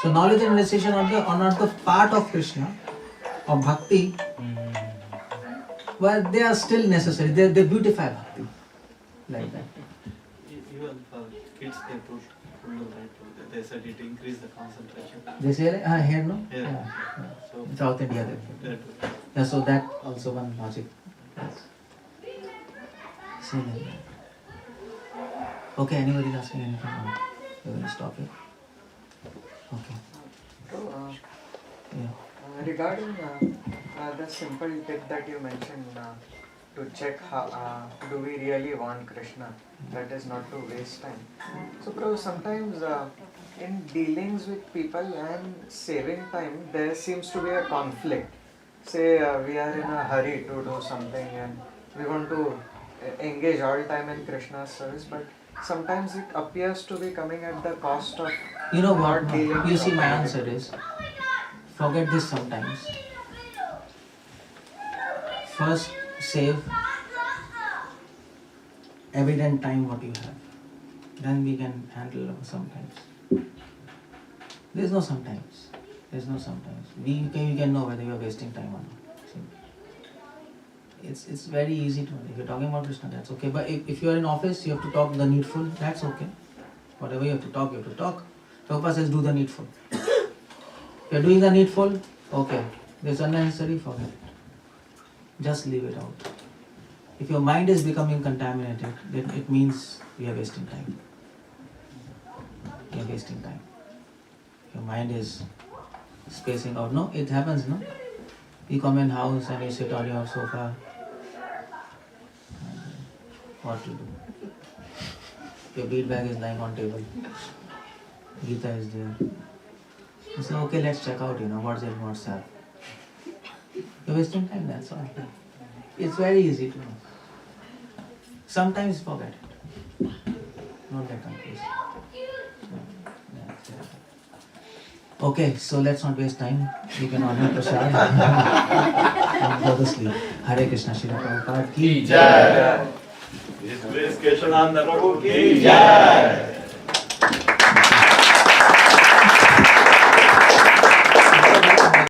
So knowledge and renunciation are not the part of Krishna or bhakti, but they are still necessary. They beautify bhakti, like that. Even for kids, they put kundal, right? They said it increase the concentration. They say here, no? Yeah. So in South India, that yeah. So that also one logic. Yes. So like that. Okay, anybody asking anything? We're going to stop here. Okay. So, Yeah. regarding the simple tip that you mentioned to check how do we really want Krishna, that is not to waste time. So Prabhu, sometimes in dealings with people and saving time, there seems to be a conflict. Say we are in a hurry to do something and we want to engage all time in Krishna's service, but sometimes it appears to be coming at the cost of You know what? not dealing. You see, my answer is, forget this sometimes. First, save evident time what you have. Then we can handle sometimes. There's no sometimes. There's no sometimes. We can know whether you are wasting time or not. See? It's very easy to. If you're talking about Krishna, that's okay. But if you are in office, you have to talk the needful. That's okay. Whatever you have to talk, you have to talk. Prabhupada says, do the needful. If you're doing the needful, okay. This unnecessary, forget it. Just leave it out. If your mind is becoming contaminated, then it means you are wasting time. You are wasting time. Your mind is spacing out. No, it happens, no? You come in house and you sit on your sofa. What to do? Your bead bag is lying on table. Gita is there. You say, okay, let's check out, what's in WhatsApp. You're wasting time, that's all. It's very easy to know. Sometimes forget it. Don't get confused. Okay, so let's not waste time. You can honor Prasad and go to sleep. Hare Krishna, Srila Prabhupada ki jai. His Grace Keshav Anand Prabhu ki jai.